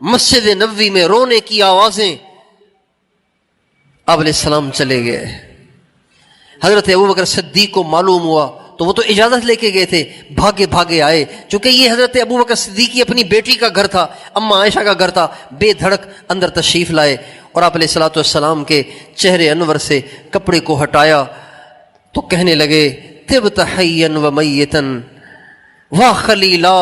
مسجد نبوی میں رونے کی آوازیں. آپ علیہ السلام چلے گئے. حضرت ابوبکر صدیق کو معلوم ہوا تو وہ تو اجازت لے کے گئے تھے, بھاگے بھاگے آئے. چونکہ یہ حضرت ابوبکر صدیق کی اپنی بیٹی کا گھر تھا, اماں عائشہ کا گھر تھا, بے دھڑک اندر تشریف لائے اور آپ علیہ الصلوۃ والسلام کے چہرے انور سے کپڑے کو ہٹایا تو کہنے لگے طبت حیا و میتا واہ خلیلا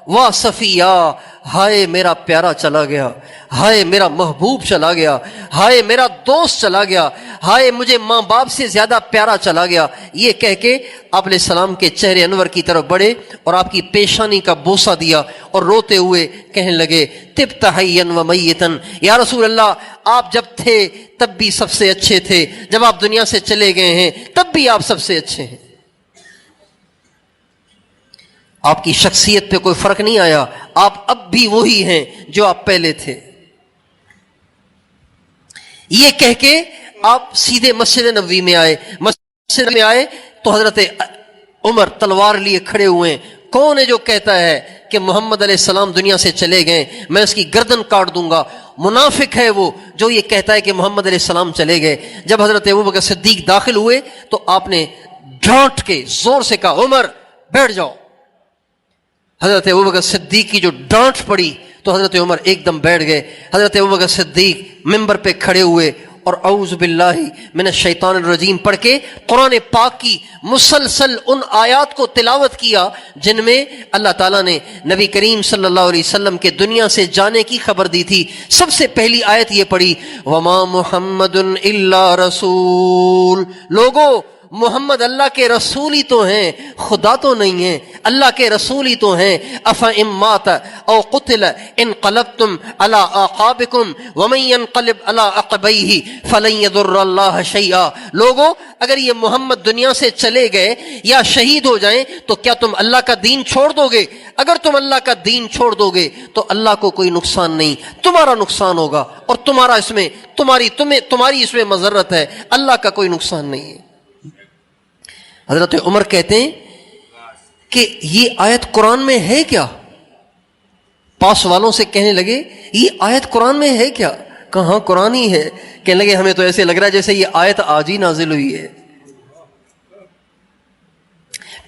واہ صفیہ. ہائے میرا پیارا چلا گیا, ہائے میرا محبوب چلا گیا, ہائے میرا دوست چلا گیا, ہائے مجھے ماں باپ سے زیادہ پیارا چلا گیا. یہ کہہ کے آپ علیہ السلام کے چہرے انور کی طرف بڑھے اور آپ کی پیشانی کا بوسہ دیا اور روتے ہوئے کہنے لگے طبت حیا و میتا. یا رسول اللہ, آپ جب تھے تب بھی سب سے اچھے تھے, جب آپ دنیا سے چلے گئے ہیں تب بھی آپ سب سے اچھے ہیں. آپ کی شخصیت پہ کوئی فرق نہیں آیا, آپ اب بھی وہی ہیں جو آپ پہلے تھے. یہ کہہ کے آپ سیدھے مسجد نبوی میں آئے. مسجد میں آئے تو حضرت عمر تلوار لیے کھڑے ہوئے. کون ہے جو کہتا ہے کہ محمد علیہ السلام دنیا سے چلے گئے, میں اس کی گردن کاٹ دوں گا. منافق ہے وہ جو یہ کہتا ہے کہ محمد علیہ السلام چلے گئے. جب حضرت ابوبکر صدیق داخل ہوئے تو آپ نے ڈانٹ کے زور سے کہا عمر بیٹھ جاؤ. حضرت ابوبکر صدیق کی جو ڈانٹ پڑی تو حضرت عمر ایک دم بیٹھ گئے. حضرت ابوبکر صدیق ممبر پہ کھڑے ہوئے اور اعوذ باللہ من الشیطان الرجیم پڑھ کے قرآن پاک کی مسلسل ان آیات کو تلاوت کیا جن میں اللہ تعالیٰ نے نبی کریم صلی اللہ علیہ وسلم کے دنیا سے جانے کی خبر دی تھی. سب سے پہلی آیت یہ پڑھی وما محمد الا رسول. لوگو, محمد اللہ کے رسول ہی تو ہیں, خدا تو نہیں ہیں, اللہ کے رسول ہی تو ہیں. افإن مات او قتل انقلبتم على اعقابكم ومن ينقلب على عقبيه فلن يضر الله شيئا. لوگوں, اگر یہ محمد دنیا سے چلے گئے یا شہید ہو جائیں تو کیا تم اللہ کا دین چھوڑ دو گے؟ اگر تم اللہ کا دین چھوڑ دو گے تو اللہ کو کوئی نقصان نہیں, تمہارا نقصان ہوگا اور تمہارا اس میں تمہاری اس میں مضرت ہے, اللہ کا کوئی نقصان نہیں ہے. حضرت عمر کہتے ہیں کہ یہ آیت قرآن میں ہے کیا؟ پاس والوں سے کہنے لگے یہ آیت قرآن میں ہے کیا؟ کہاں قرآن ہی ہے. کہنے لگے ہمیں تو ایسے لگ رہا ہے جیسے یہ آیت آج ہی نازل ہوئی ہے.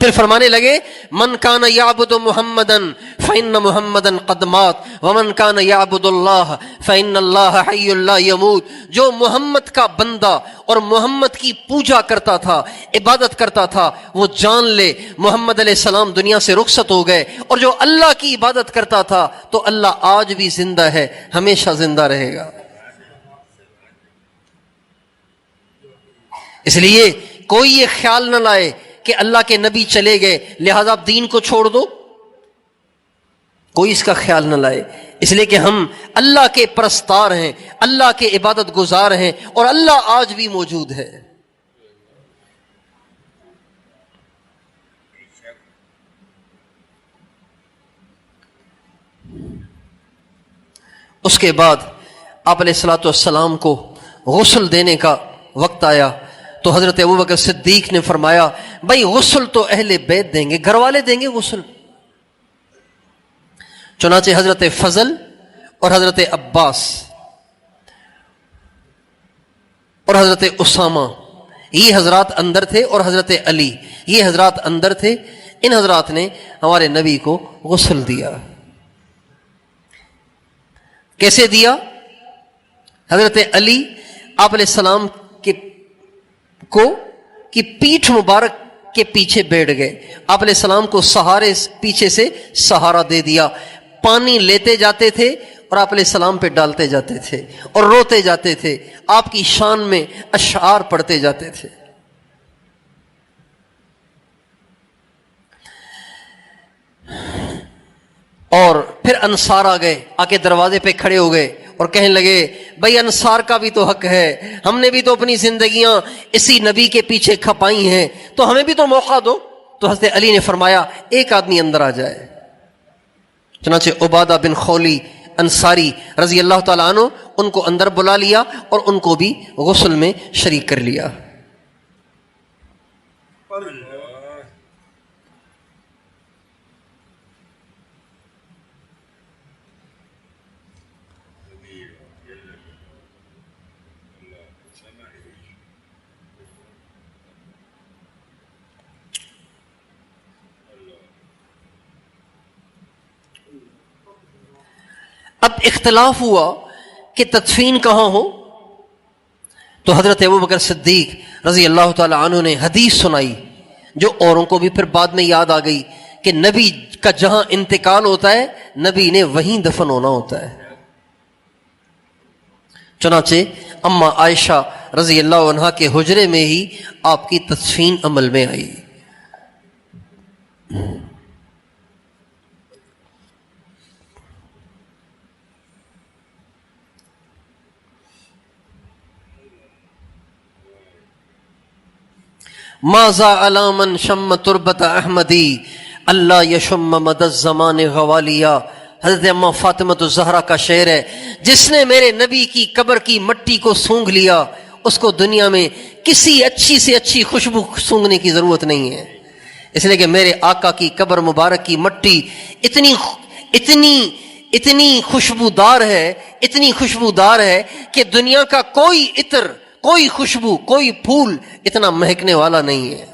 پھر فرمانے لگے من کان یعبد محمدا فإن محمدا قد مات ومن کان یعبد اللہ فإن اللہ حی لا یموت. جو محمد کا بندہ اور محمد کی پوجا کرتا تھا, عبادت کرتا تھا, وہ جان لے محمد علیہ السلام دنیا سے رخصت ہو گئے. اور جو اللہ کی عبادت کرتا تھا تو اللہ آج بھی زندہ ہے, ہمیشہ زندہ رہے گا. اس لیے کوئی یہ خیال نہ لائے کہ اللہ کے نبی چلے گئے لہذا آپ دین کو چھوڑ دو. کوئی اس کا خیال نہ لائے, اس لیے کہ ہم اللہ کے پرستار ہیں, اللہ کے عبادت گزار ہیں اور اللہ آج بھی موجود ہے. اس کے بعد آپ علیہ الصلوۃ والسلام کو غسل دینے کا وقت آیا تو حضرت ابوبکر صدیق نے فرمایا بھائی غسل تو اہل بیت دیں گے, گھر والے دیں گے غسل. چنانچہ حضرت فضل اور حضرت عباس اور حضرت اسامہ یہ حضرات اندر تھے اور حضرت علی یہ حضرات اندر تھے. ان حضرات نے ہمارے نبی کو غسل دیا. کیسے دیا؟ حضرت علی آپ علیہ السلام کی پیٹھ مبارک کے پیچھے بیٹھ گئے. آپ علیہ السلام کو سہارے پیچھے سے سہارا دے دیا. پانی لیتے جاتے تھے اور آپ علیہ السلام پہ ڈالتے جاتے تھے اور روتے جاتے تھے, آپ کی شان میں اشعار پڑھتے جاتے تھے. اور پھر انصار آ گئے, آ کے دروازے پہ کھڑے ہو گئے اور کہنے لگے بھائی انصار کا بھی تو حق ہے, ہم نے بھی تو اپنی زندگیاں اسی نبی کے پیچھے کھپائی ہیں, تو ہمیں بھی تو موقع دو. تو حضرت علی نے فرمایا ایک آدمی اندر آ جائے. چنانچہ عبادہ بن خولی انصاری رضی اللہ تعالیٰ عنہ ان کو اندر بلا لیا اور ان کو بھی غسل میں شریک کر لیا. اختلاف ہوا کہ تدفین کہاں ہو، تو حضرت ابوبکر صدیق رضی اللہ تعالی عنہ نے حدیث سنائی جو اوروں کو بھی پھر بعد میں یاد آ گئی کہ نبی کا جہاں انتقال ہوتا ہے نبی نے وہیں دفن ہونا ہوتا ہے۔ چنانچہ اما عائشہ رضی اللہ عنہا کے حجرے میں ہی آپ کی تدفین عمل میں آئی۔ ماذا علامن شم تربت احمدی اللہ یشم مد الزمان غوالیا، حضرت اماں فاطمہ الزہرا کا شعر ہے، جس نے میرے نبی کی قبر کی مٹی کو سونگھ لیا اس کو دنیا میں کسی اچھی سے اچھی خوشبو سونگھنے کی ضرورت نہیں ہے، اس لیے کہ میرے آقا کی قبر مبارک کی مٹی اتنی خوشبودار ہے، اتنی خوشبودار ہے کہ دنیا کا کوئی عطر، کوئی خوشبو، کوئی پھول اتنا مہکنے والا نہیں ہے۔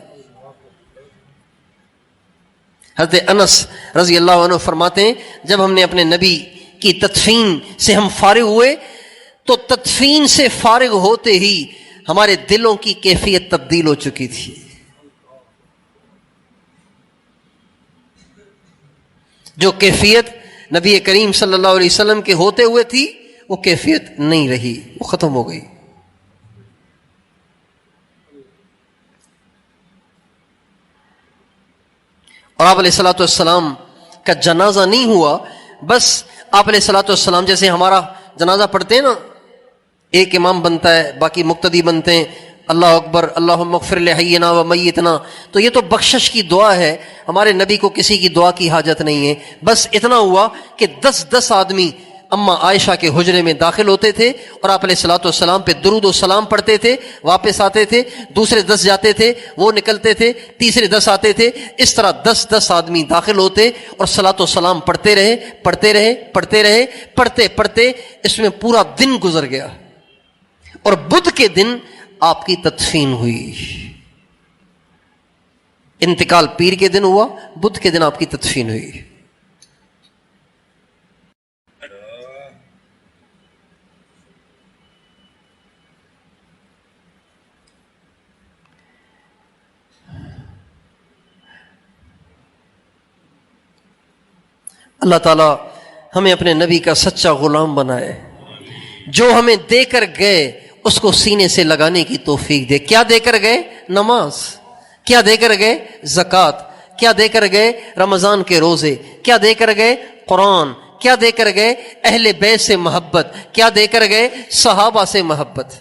حضرت انس رضی اللہ عنہ فرماتے ہیں جب ہم نے اپنے نبی کی تدفین سے ہم فارغ ہوئے تو تدفین سے فارغ ہوتے ہی ہمارے دلوں کی کیفیت تبدیل ہو چکی تھی۔ جو کیفیت نبی کریم صلی اللہ علیہ وسلم کے ہوتے ہوئے تھی وہ کیفیت نہیں رہی، وہ ختم ہو گئی۔ اور آپ علیہ الصلوۃ والسلام کا جنازہ نہیں ہوا، بس آپ علیہ الصلوۃ والسلام جیسے ہمارا جنازہ پڑھتے ہیں نا، ایک امام بنتا ہے باقی مقتدی بنتے ہیں، اللہ اکبر اللہم اغفر لحینا و میتنا، تو یہ تو بخشش کی دعا ہے، ہمارے نبی کو کسی کی دعا کی حاجت نہیں ہے۔ بس اتنا ہوا کہ 10 آدمی اما عائشہ کے حجرے میں داخل ہوتے تھے اور آپ علیہ الصلوۃ والسلام پہ درود و سلام پڑھتے تھے، واپس آتے تھے، دوسرے 10 جاتے تھے، وہ نکلتے تھے، تیسرے 10 آتے تھے، اس طرح 10 آدمی داخل ہوتے اور صلاۃ و سلام پڑھتے رہے، پڑھتے اس میں پورا دن گزر گیا، اور بدھ کے دن آپ کی تدفین ہوئی۔ انتقال پیر کے دن ہوا، بدھ کے دن آپ کی تدفین ہوئی۔ اللہ تعالیٰ ہمیں اپنے نبی کا سچا غلام بنائے، جو ہمیں دے کر گئے اس کو سینے سے لگانے کی توفیق دے۔ کیا دے کر گئے؟ نماز۔ کیا دے کر گئے؟ زکوٰۃ۔ کیا دے کر گئے؟ رمضان کے روزے۔ کیا دے کر گئے؟ قرآن۔ کیا دے کر گئے؟ اہل بیت سے محبت۔ کیا دے کر گئے؟ صحابہ سے محبت۔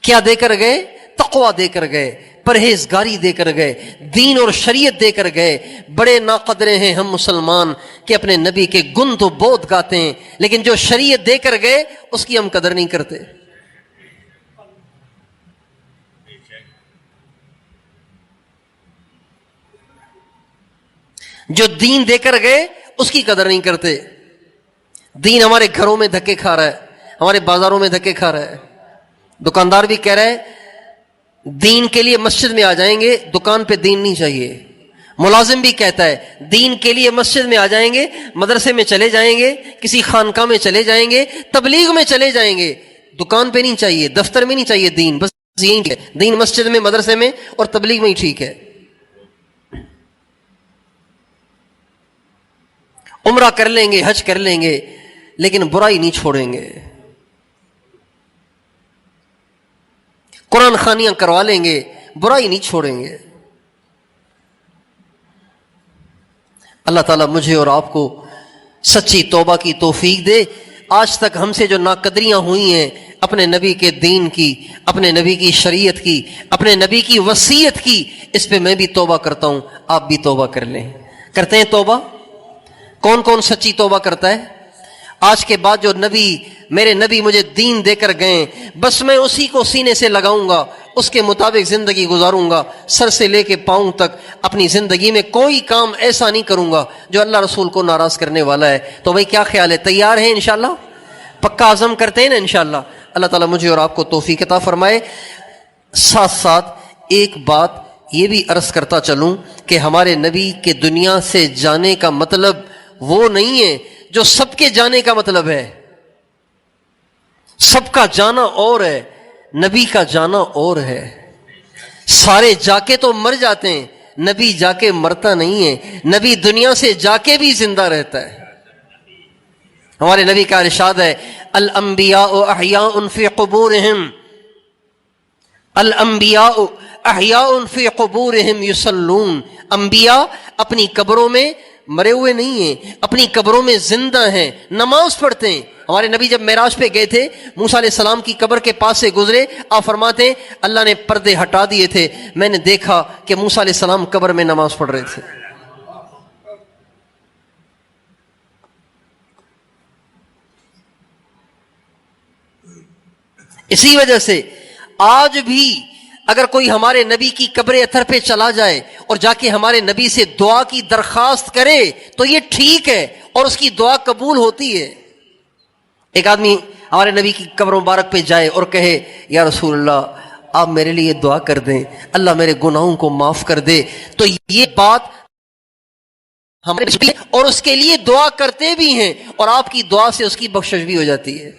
کیا دے کر گئے؟ تقویٰ دے کر گئے، پرہیزگاری دے کر گئے، دین اور شریعت دے کر گئے۔ بڑے ناقدرے ہیں ہم مسلمان کہ اپنے نبی کے گن تو بہت گاتے ہیں، لیکن جو شریعت دے کر گئے اس کی ہم قدر نہیں کرتے۔ جو دین دے کر گئے اس کی قدر نہیں کرتے۔ دین ہمارے گھروں میں دھکے کھا رہا ہے، ہمارے بازاروں میں دھکے کھا رہا ہے۔ دکاندار بھی کہہ رہا ہے دین کے لیے مسجد میں آ جائیں گے، دکان پہ دین نہیں چاہیے۔ ملازم بھی کہتا ہے دین کے لیے مسجد میں آ جائیں گے، مدرسے میں چلے جائیں گے، کسی خانقاہ میں چلے جائیں گے، تبلیغ میں چلے جائیں گے، دکان پہ نہیں چاہیے، دفتر میں نہیں چاہیے دین، بس یہی ہے دین مسجد میں، مدرسے میں اور تبلیغ میں ہی ٹھیک ہے۔ عمرہ کر لیں گے، حج کر لیں گے، لیکن برائی نہیں چھوڑیں گے۔ قرآن خوانیاں کروا لیں گے، برائی نہیں چھوڑیں گے۔ اللہ تعالیٰ مجھے اور آپ کو سچی توبہ کی توفیق دے۔ آج تک ہم سے جو ناقدریاں ہوئی ہیں اپنے نبی کے دین کی، اپنے نبی کی شریعت کی، اپنے نبی کی وصیت کی، اس پہ میں بھی توبہ کرتا ہوں، آپ بھی توبہ کر لیں۔ کرتے ہیں توبہ؟ کون کون سچی توبہ کرتا ہے؟ آج کے بعد جو میرے نبی مجھے دین دے کر گئے، بس میں اسی کو سینے سے لگاؤں گا، اس کے مطابق زندگی گزاروں گا، سر سے لے کے پاؤں تک اپنی زندگی میں کوئی کام ایسا نہیں کروں گا جو اللہ رسول کو ناراض کرنے والا ہے۔ تو بھائی کیا خیال ہے، تیار ہیں انشاءاللہ؟ پکا عزم کرتے ہیں نا انشاءاللہ؟ اللہ تعالیٰ مجھے اور آپ کو توفیق عطا فرمائے۔ ساتھ ساتھ ایک بات یہ بھی عرض کرتا چلوں کہ ہمارے نبی کے دنیا سے جانے کا مطلب وہ نہیں ہے جو سب کے جانے کا مطلب ہے. سب کا جانا اور ہے، نبی کا جانا اور ہے. سارے جا کے تو مر جاتے ہیں، نبی جا کے مرتا نہیں ہے. نبی دنیا سے جا کے بھی زندہ رہتا ہے. ہمارے نبی کا ارشاد ہے، الانبیاء احیاء فی قبورہم، الانبیاء احیاء فی قبورہم یصلون. انبیاء اپنی قبروں میں مرے ہوئے نہیں ہیں، اپنی قبروں میں زندہ ہیں، نماز پڑھتے ہیں. ہمارے نبی جب معراج پہ گئے تھے، موسیٰ علیہ السلام کی قبر کے پاس سے گزرے، آپ فرماتے ہیں اللہ نے پردے ہٹا دیے تھے، میں نے دیکھا کہ موسیٰ علیہ السلام قبر میں نماز پڑھ رہے تھے. اسی وجہ سے آج بھی اگر کوئی ہمارے نبی کی قبر اطہر پہ چلا جائے اور جا کے ہمارے نبی سے دعا کی درخواست کرے تو یہ ٹھیک ہے اور اس کی دعا قبول ہوتی ہے. ایک آدمی ہمارے نبی کی قبر مبارک پہ جائے اور کہے یا رسول اللہ آپ میرے لیے دعا کر دیں، اللہ میرے گناہوں کو معاف کر دے، تو یہ بات ہمارے اور اس کے لیے دعا کرتے بھی ہیں اور آپ کی دعا سے اس کی بخشش بھی ہو جاتی ہے.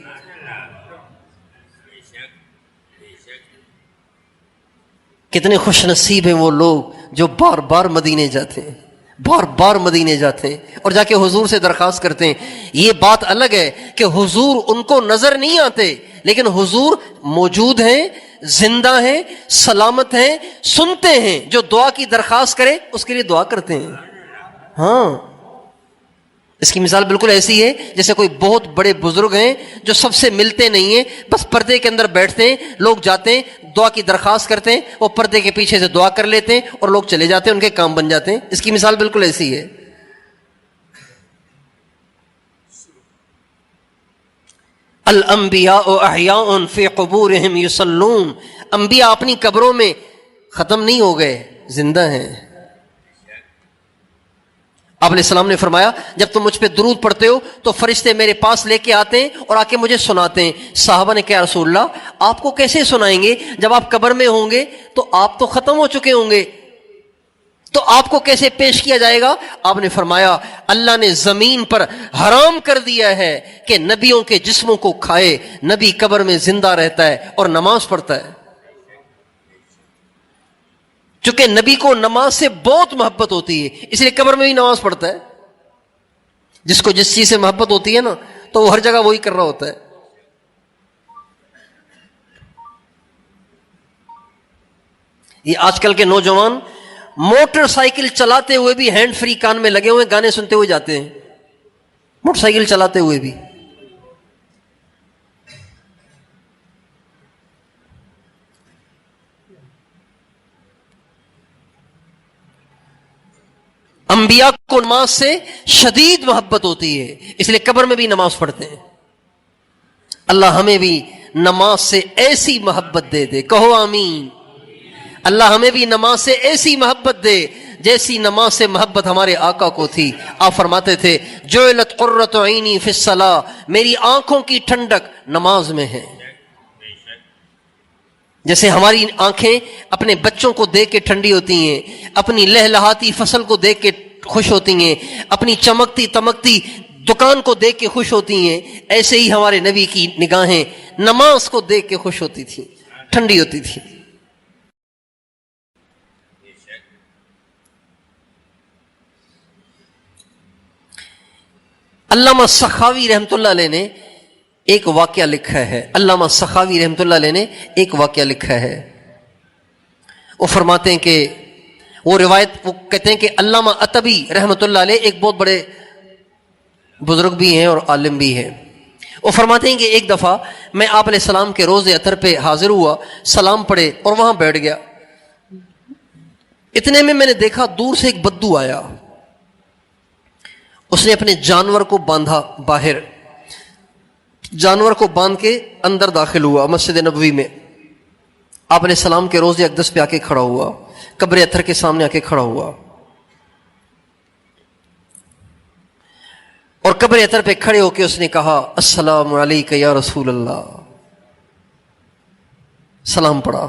کتنے خوش نصیب ہیں وہ لوگ جو بار بار مدینے جاتے ہیں، بار بار مدینے جاتے ہیں اور جا کے حضور سے درخواست کرتے ہیں. یہ بات الگ ہے کہ حضور ان کو نظر نہیں آتے، لیکن حضور موجود ہیں، زندہ ہیں، سلامت ہیں، سنتے ہیں. جو دعا کی درخواست کرے اس کے لیے دعا کرتے ہیں. ہاں، اس کی مثال بالکل ایسی ہے جیسے کوئی بہت بڑے بزرگ ہیں جو سب سے ملتے نہیں ہیں، بس پردے کے اندر بیٹھتے ہیں، لوگ جاتے ہیں دعا کی درخواست کرتے ہیں، وہ پردے کے پیچھے سے دعا کر لیتے ہیں اور لوگ چلے جاتے ہیں، ان کے کام بن جاتے ہیں. اس کی مثال بالکل ایسی ہے. الانبیاء احیاء فی قبورہم یصلون. انبیاء اپنی قبروں میں ختم نہیں ہو گئے، زندہ ہیں. آپ علیہ السلام نے فرمایا جب تم مجھ پہ درود پڑھتے ہو تو فرشتے میرے پاس لے کے آتے ہیں اور آ کے مجھے سناتے ہیں. صحابہ نے کہا رسول اللہ آپ کو کیسے سنائیں گے؟ جب آپ قبر میں ہوں گے تو آپ تو ختم ہو چکے ہوں گے، تو آپ کو کیسے پیش کیا جائے گا؟ آپ نے فرمایا اللہ نے زمین پر حرام کر دیا ہے کہ نبیوں کے جسموں کو کھائے. نبی قبر میں زندہ رہتا ہے اور نماز پڑھتا ہے. چونکہ نبی کو نماز سے بہت محبت ہوتی ہے اس لیے قبر میں بھی نماز پڑھتا ہے. جس کو جس چیز سے محبت ہوتی ہے نا تو وہ ہر جگہ وہی کر رہا ہوتا ہے. یہ آج کل کے نوجوان موٹر سائیکل چلاتے ہوئے بھی ہینڈ فری کان میں لگے ہوئے گانے سنتے ہوئے جاتے ہیں، موٹر سائیکل چلاتے ہوئے بھی. انبیاء کو نماز سے شدید محبت ہوتی ہے اس لیے قبر میں بھی نماز پڑھتے ہیں. اللہ ہمیں بھی نماز سے ایسی محبت دے دے، کہو آمین. اللہ ہمیں بھی نماز سے ایسی محبت دے جیسی نماز سے محبت ہمارے آقا کو تھی. آپ فرماتے تھے جعلت قرۃ عینی فی الصلاۃ، میری آنکھوں کی ٹھنڈک نماز میں ہے. جیسے ہماری آنکھیں اپنے بچوں کو دیکھ کے ٹھنڈی ہوتی ہیں، اپنی لہلہاتی فصل کو دیکھ کے خوش ہوتی ہیں، اپنی چمکتی تمکتی دکان کو دیکھ کے خوش ہوتی ہیں، ایسے ہی ہمارے نبی کی نگاہیں نماز کو دیکھ کے خوش ہوتی تھی، ٹھنڈی ہوتی تھی. علامہ سخاوی رحمۃ اللہ علیہ نے ایک واقعہ لکھا ہے. علامہ سخاوی رحمۃ اللہ علیہ نے ایک واقعہ لکھا ہے. وہ فرماتے ہیں کہ وہ کہتے ہیں کہ علامہ عتبی رحمۃ اللہ علیہ ایک بہت بڑے بزرگ بھی ہیں اور عالم بھی ہیں. وہ فرماتے ہیں کہ ایک دفعہ میں آپ علیہ السلام کے روز اطہر پہ حاضر ہوا، سلام پڑھے اور وہاں بیٹھ گیا. اتنے میں نے دیکھا دور سے ایک بدو آیا. اس نے اپنے جانور کو باندھا، باہر جانور کو باندھ کے اندر داخل ہوا مسجد نبوی میں. آپ علیہ السلام کے روز اقدس پہ آ کے کھڑا ہوا، قبر اطہر کے سامنے آ کے کھڑا ہوا اور قبر اطہر پہ کھڑے ہو کے اس نے کہا السلام علیک یا رسول اللہ، سلام پڑھا.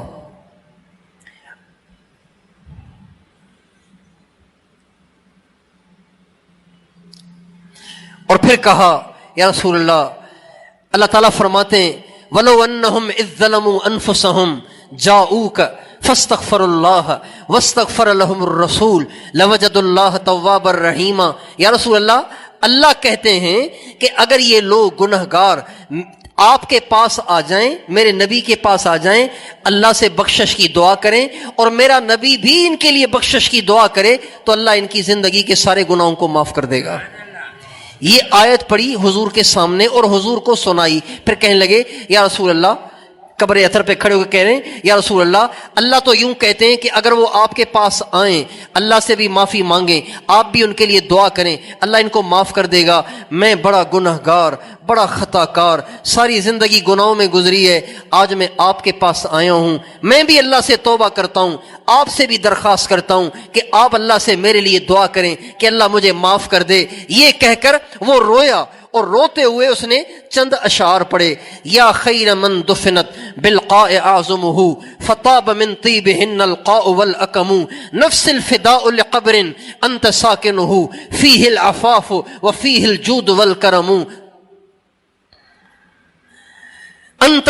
اور پھر کہا یا رسول اللہ، اللہ تعالیٰ فرماتے ہیں وَلَوْ أَنَّهُمْ إِذ ظَّلَمُوا أَنفُسَهُمْ جَاءُوكَ فَاسْتَغْفَرُوا اللَّهَ وَاسْتَغْفَرَ لَهُمُ الرَّسُولُ لَوَجَدُوا اللَّهَ تَوَّابًا رَحِيمًا۔ یا رسول اللہ کہتے ہیں کہ اگر یہ لوگ گنہگار آپ کے پاس آ جائیں، میرے نبی کے پاس آ جائیں، اللہ سے بخشش کی دعا کریں اور میرا نبی بھی ان کے لیے بخشش کی دعا کرے تو اللہ ان کی زندگی کے سارے گناہوں کو معاف کر دے گا۔ یہ آیت پڑھی حضور کے سامنے اور حضور کو سنائی، پھر کہنے لگے یا رسول اللہ، قبر اطہر پہ کھڑے ہو کے کہہ رہے ہیں یا رسول اللہ تو یوں کہتے ہیں کہ اگر وہ آپ کے پاس آئیں، اللہ سے بھی معافی مانگیں، آپ بھی ان کے لیے دعا کریں، اللہ ان کو معاف کر دے گا۔ میں بڑا گنہگار، بڑا خطا کار، ساری زندگی گناہوں میں گزری ہے، آج میں آپ کے پاس آیا ہوں، میں بھی اللہ سے توبہ کرتا ہوں، آپ سے بھی درخواست کرتا ہوں کہ آپ اللہ سے میرے لیے دعا کریں کہ اللہ مجھے معاف کر دے۔ یہ کہہ کر وہ رویا اور روتے ہوئے اس نے چند اشعار پڑھے، یا خیر من دفنت بالقاء اعظمہ فطاب من طیبہن القاء والاکم نفس الفداء لقبر انت ساکنہ فیہ العفاف وفیہ الجود والکرم انت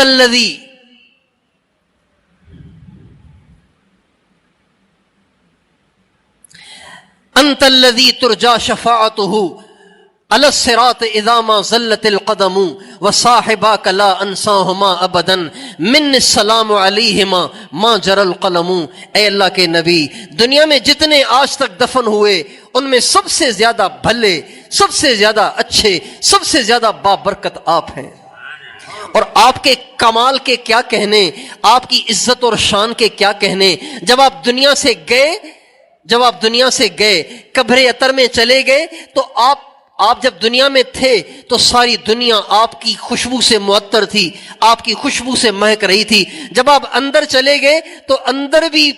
الذی ترجا شفاعتہ علی الصراط اذا ما زلت القدم وصاحباک لا انساہما ابدا من السلام علیہما ما جرى القلم۔ اے اللہ کے نبی، دنیا میں جتنے آج تک دفن ہوئے ان میں سب سے زیادہ بھلے، سب سے زیادہ اچھے، سب سے زیادہ بابرکت آپ ہیں، اور آپ کے کمال کے کیا کہنے، آپ کی عزت اور شان کے کیا کہنے۔ جب آپ دنیا سے گئے قبر اطہر میں چلے گئے تو آپ جب دنیا میں تھے تو ساری دنیا آپ کی خوشبو سے معطر تھی، آپ کی خوشبو سے مہک رہی تھی۔ جب آپ اندر چلے گئے تو اندر بھی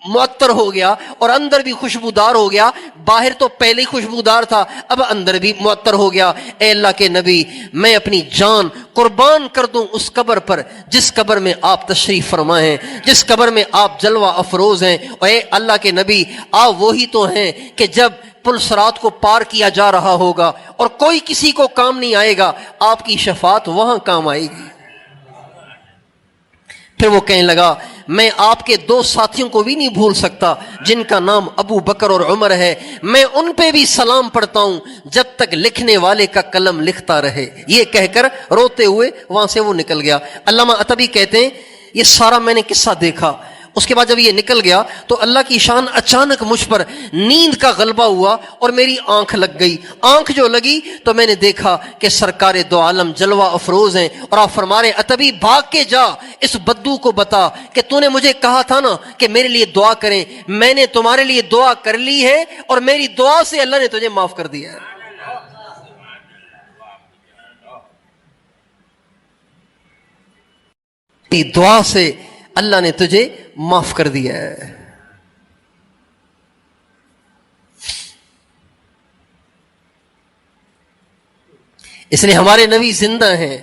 معطر ہو گیا اور اندر بھی خوشبودار ہو گیا، باہر تو پہلے ہی خوشبودار تھا، اب اندر بھی معطر ہو گیا۔ اے اللہ کے نبی، میں اپنی جان قربان کر دوں اس قبر پر جس قبر میں آپ تشریف فرما ہیں، جس قبر میں آپ جلوہ افروز ہیں۔ اور اے اللہ کے نبی، آپ وہی تو ہیں کہ جب پل صراط کو پار کیا جا رہا ہوگا اور کوئی کسی کو کام نہیں آئے گا، آپ کی شفاعت وہاں کام آئے گی۔ پھر وہ کہنے لگا میں آپ کے دو ساتھیوں کو بھی نہیں بھول سکتا جن کا نام ابو بکر اور عمر ہے، میں ان پہ بھی سلام پڑھتا ہوں جب تک لکھنے والے کا قلم لکھتا رہے۔ یہ کہہ کر روتے ہوئے وہاں سے وہ نکل گیا۔ علامہ عتبی کہتے ہیں یہ سارا میں نے قصہ دیکھا، اس کے بعد جب یہ نکل گیا تو اللہ کی شان اچانک مجھ پر نیند کا غلبہ ہوا اور میری آنکھ لگ گئی۔ آنکھ جو لگی تو میں نے دیکھا کہ سرکار دو عالم جلوہ افروز ہیں، اور آپ فرما رہے عتبی بھاگ کے جا اس بدو کو بتا کہ تو نے مجھے کہا تھا نا کہ میرے لیے دعا کریں، میں نے تمہارے لیے دعا کر لی ہے اور میری دعا سے اللہ نے تجھے معاف کر دیا ہے۔ دعا سے اللہ نے تجھے معاف کر دیا ہے۔ اس لیے ہمارے نبی زندہ ہیں۔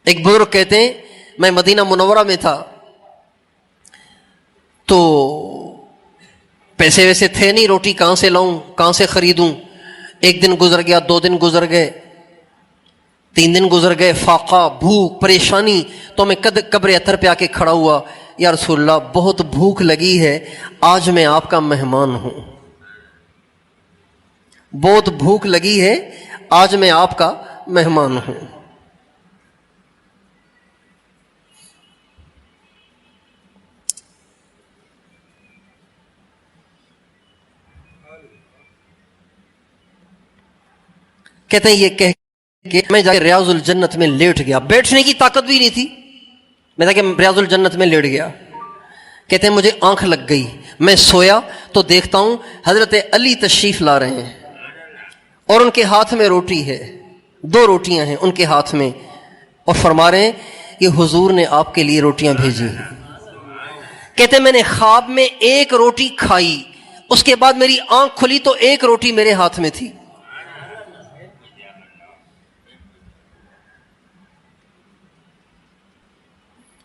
ایک بزرگ کہتے ہیں میں مدینہ منورہ میں تھا تو پیسے ویسے تھے نہیں، روٹی کہاں سے لاؤں، کہاں سے خریدوں۔ ایک دن گزر گیا، 2 دن گزر گئے، 3 دن گزر گئے، فاقہ، بھوک، پریشانی، تو میں قبر اطہر پہ آ کے کھڑا ہوا، یا رسول اللہ بہت بھوک لگی ہے، آج میں آپ کا مہمان ہوں، بہت بھوک لگی ہے، آج میں آپ کا مہمان ہوں۔ کہتے ہیں یہ کہہ کہ میں جا کے ریاض الجنت میں لیٹ گیا، بیٹھنے کی طاقت بھی نہیں تھی، میں جا کے ریاض الجنت میں لیٹ گیا۔ کہتے ہیں مجھے آنکھ لگ گئی، میں سویا تو دیکھتا ہوں حضرت علی تشریف لا رہے ہیں اور ان کے ہاتھ میں روٹی ہے، 2 روٹیاں ہیں ان کے ہاتھ میں، اور فرما رہے ہیں کہ حضور نے آپ کے لیے روٹیاں بھیجی ہیں۔ کہتے ہیں میں نے خواب میں 1 روٹی کھائی، اس کے بعد میری آنکھ کھلی تو 1 روٹی میرے ہاتھ میں تھی۔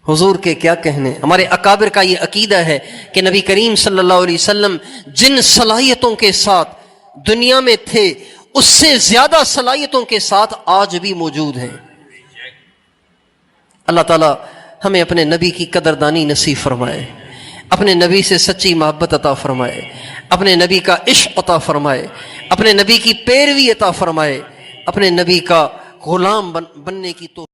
حضور کے کیا کہنے. ہمارے اکابر کا یہ عقیدہ ہے کہ نبی کریم صلی اللہ علیہ وسلم جن صلاحیتوں کے ساتھ دنیا میں تھے اس سے زیادہ صلاحیتوں کے ساتھ آج بھی موجود ہیں. اللہ تعالی ہمیں اپنے نبی کی قدردانی نصیب فرمائے، اپنے نبی سے سچی محبت عطا فرمائے، اپنے نبی کا عشق عطا فرمائے، اپنے نبی کی پیروی عطا فرمائے، اپنے نبی کا غلام بننے کی توفیق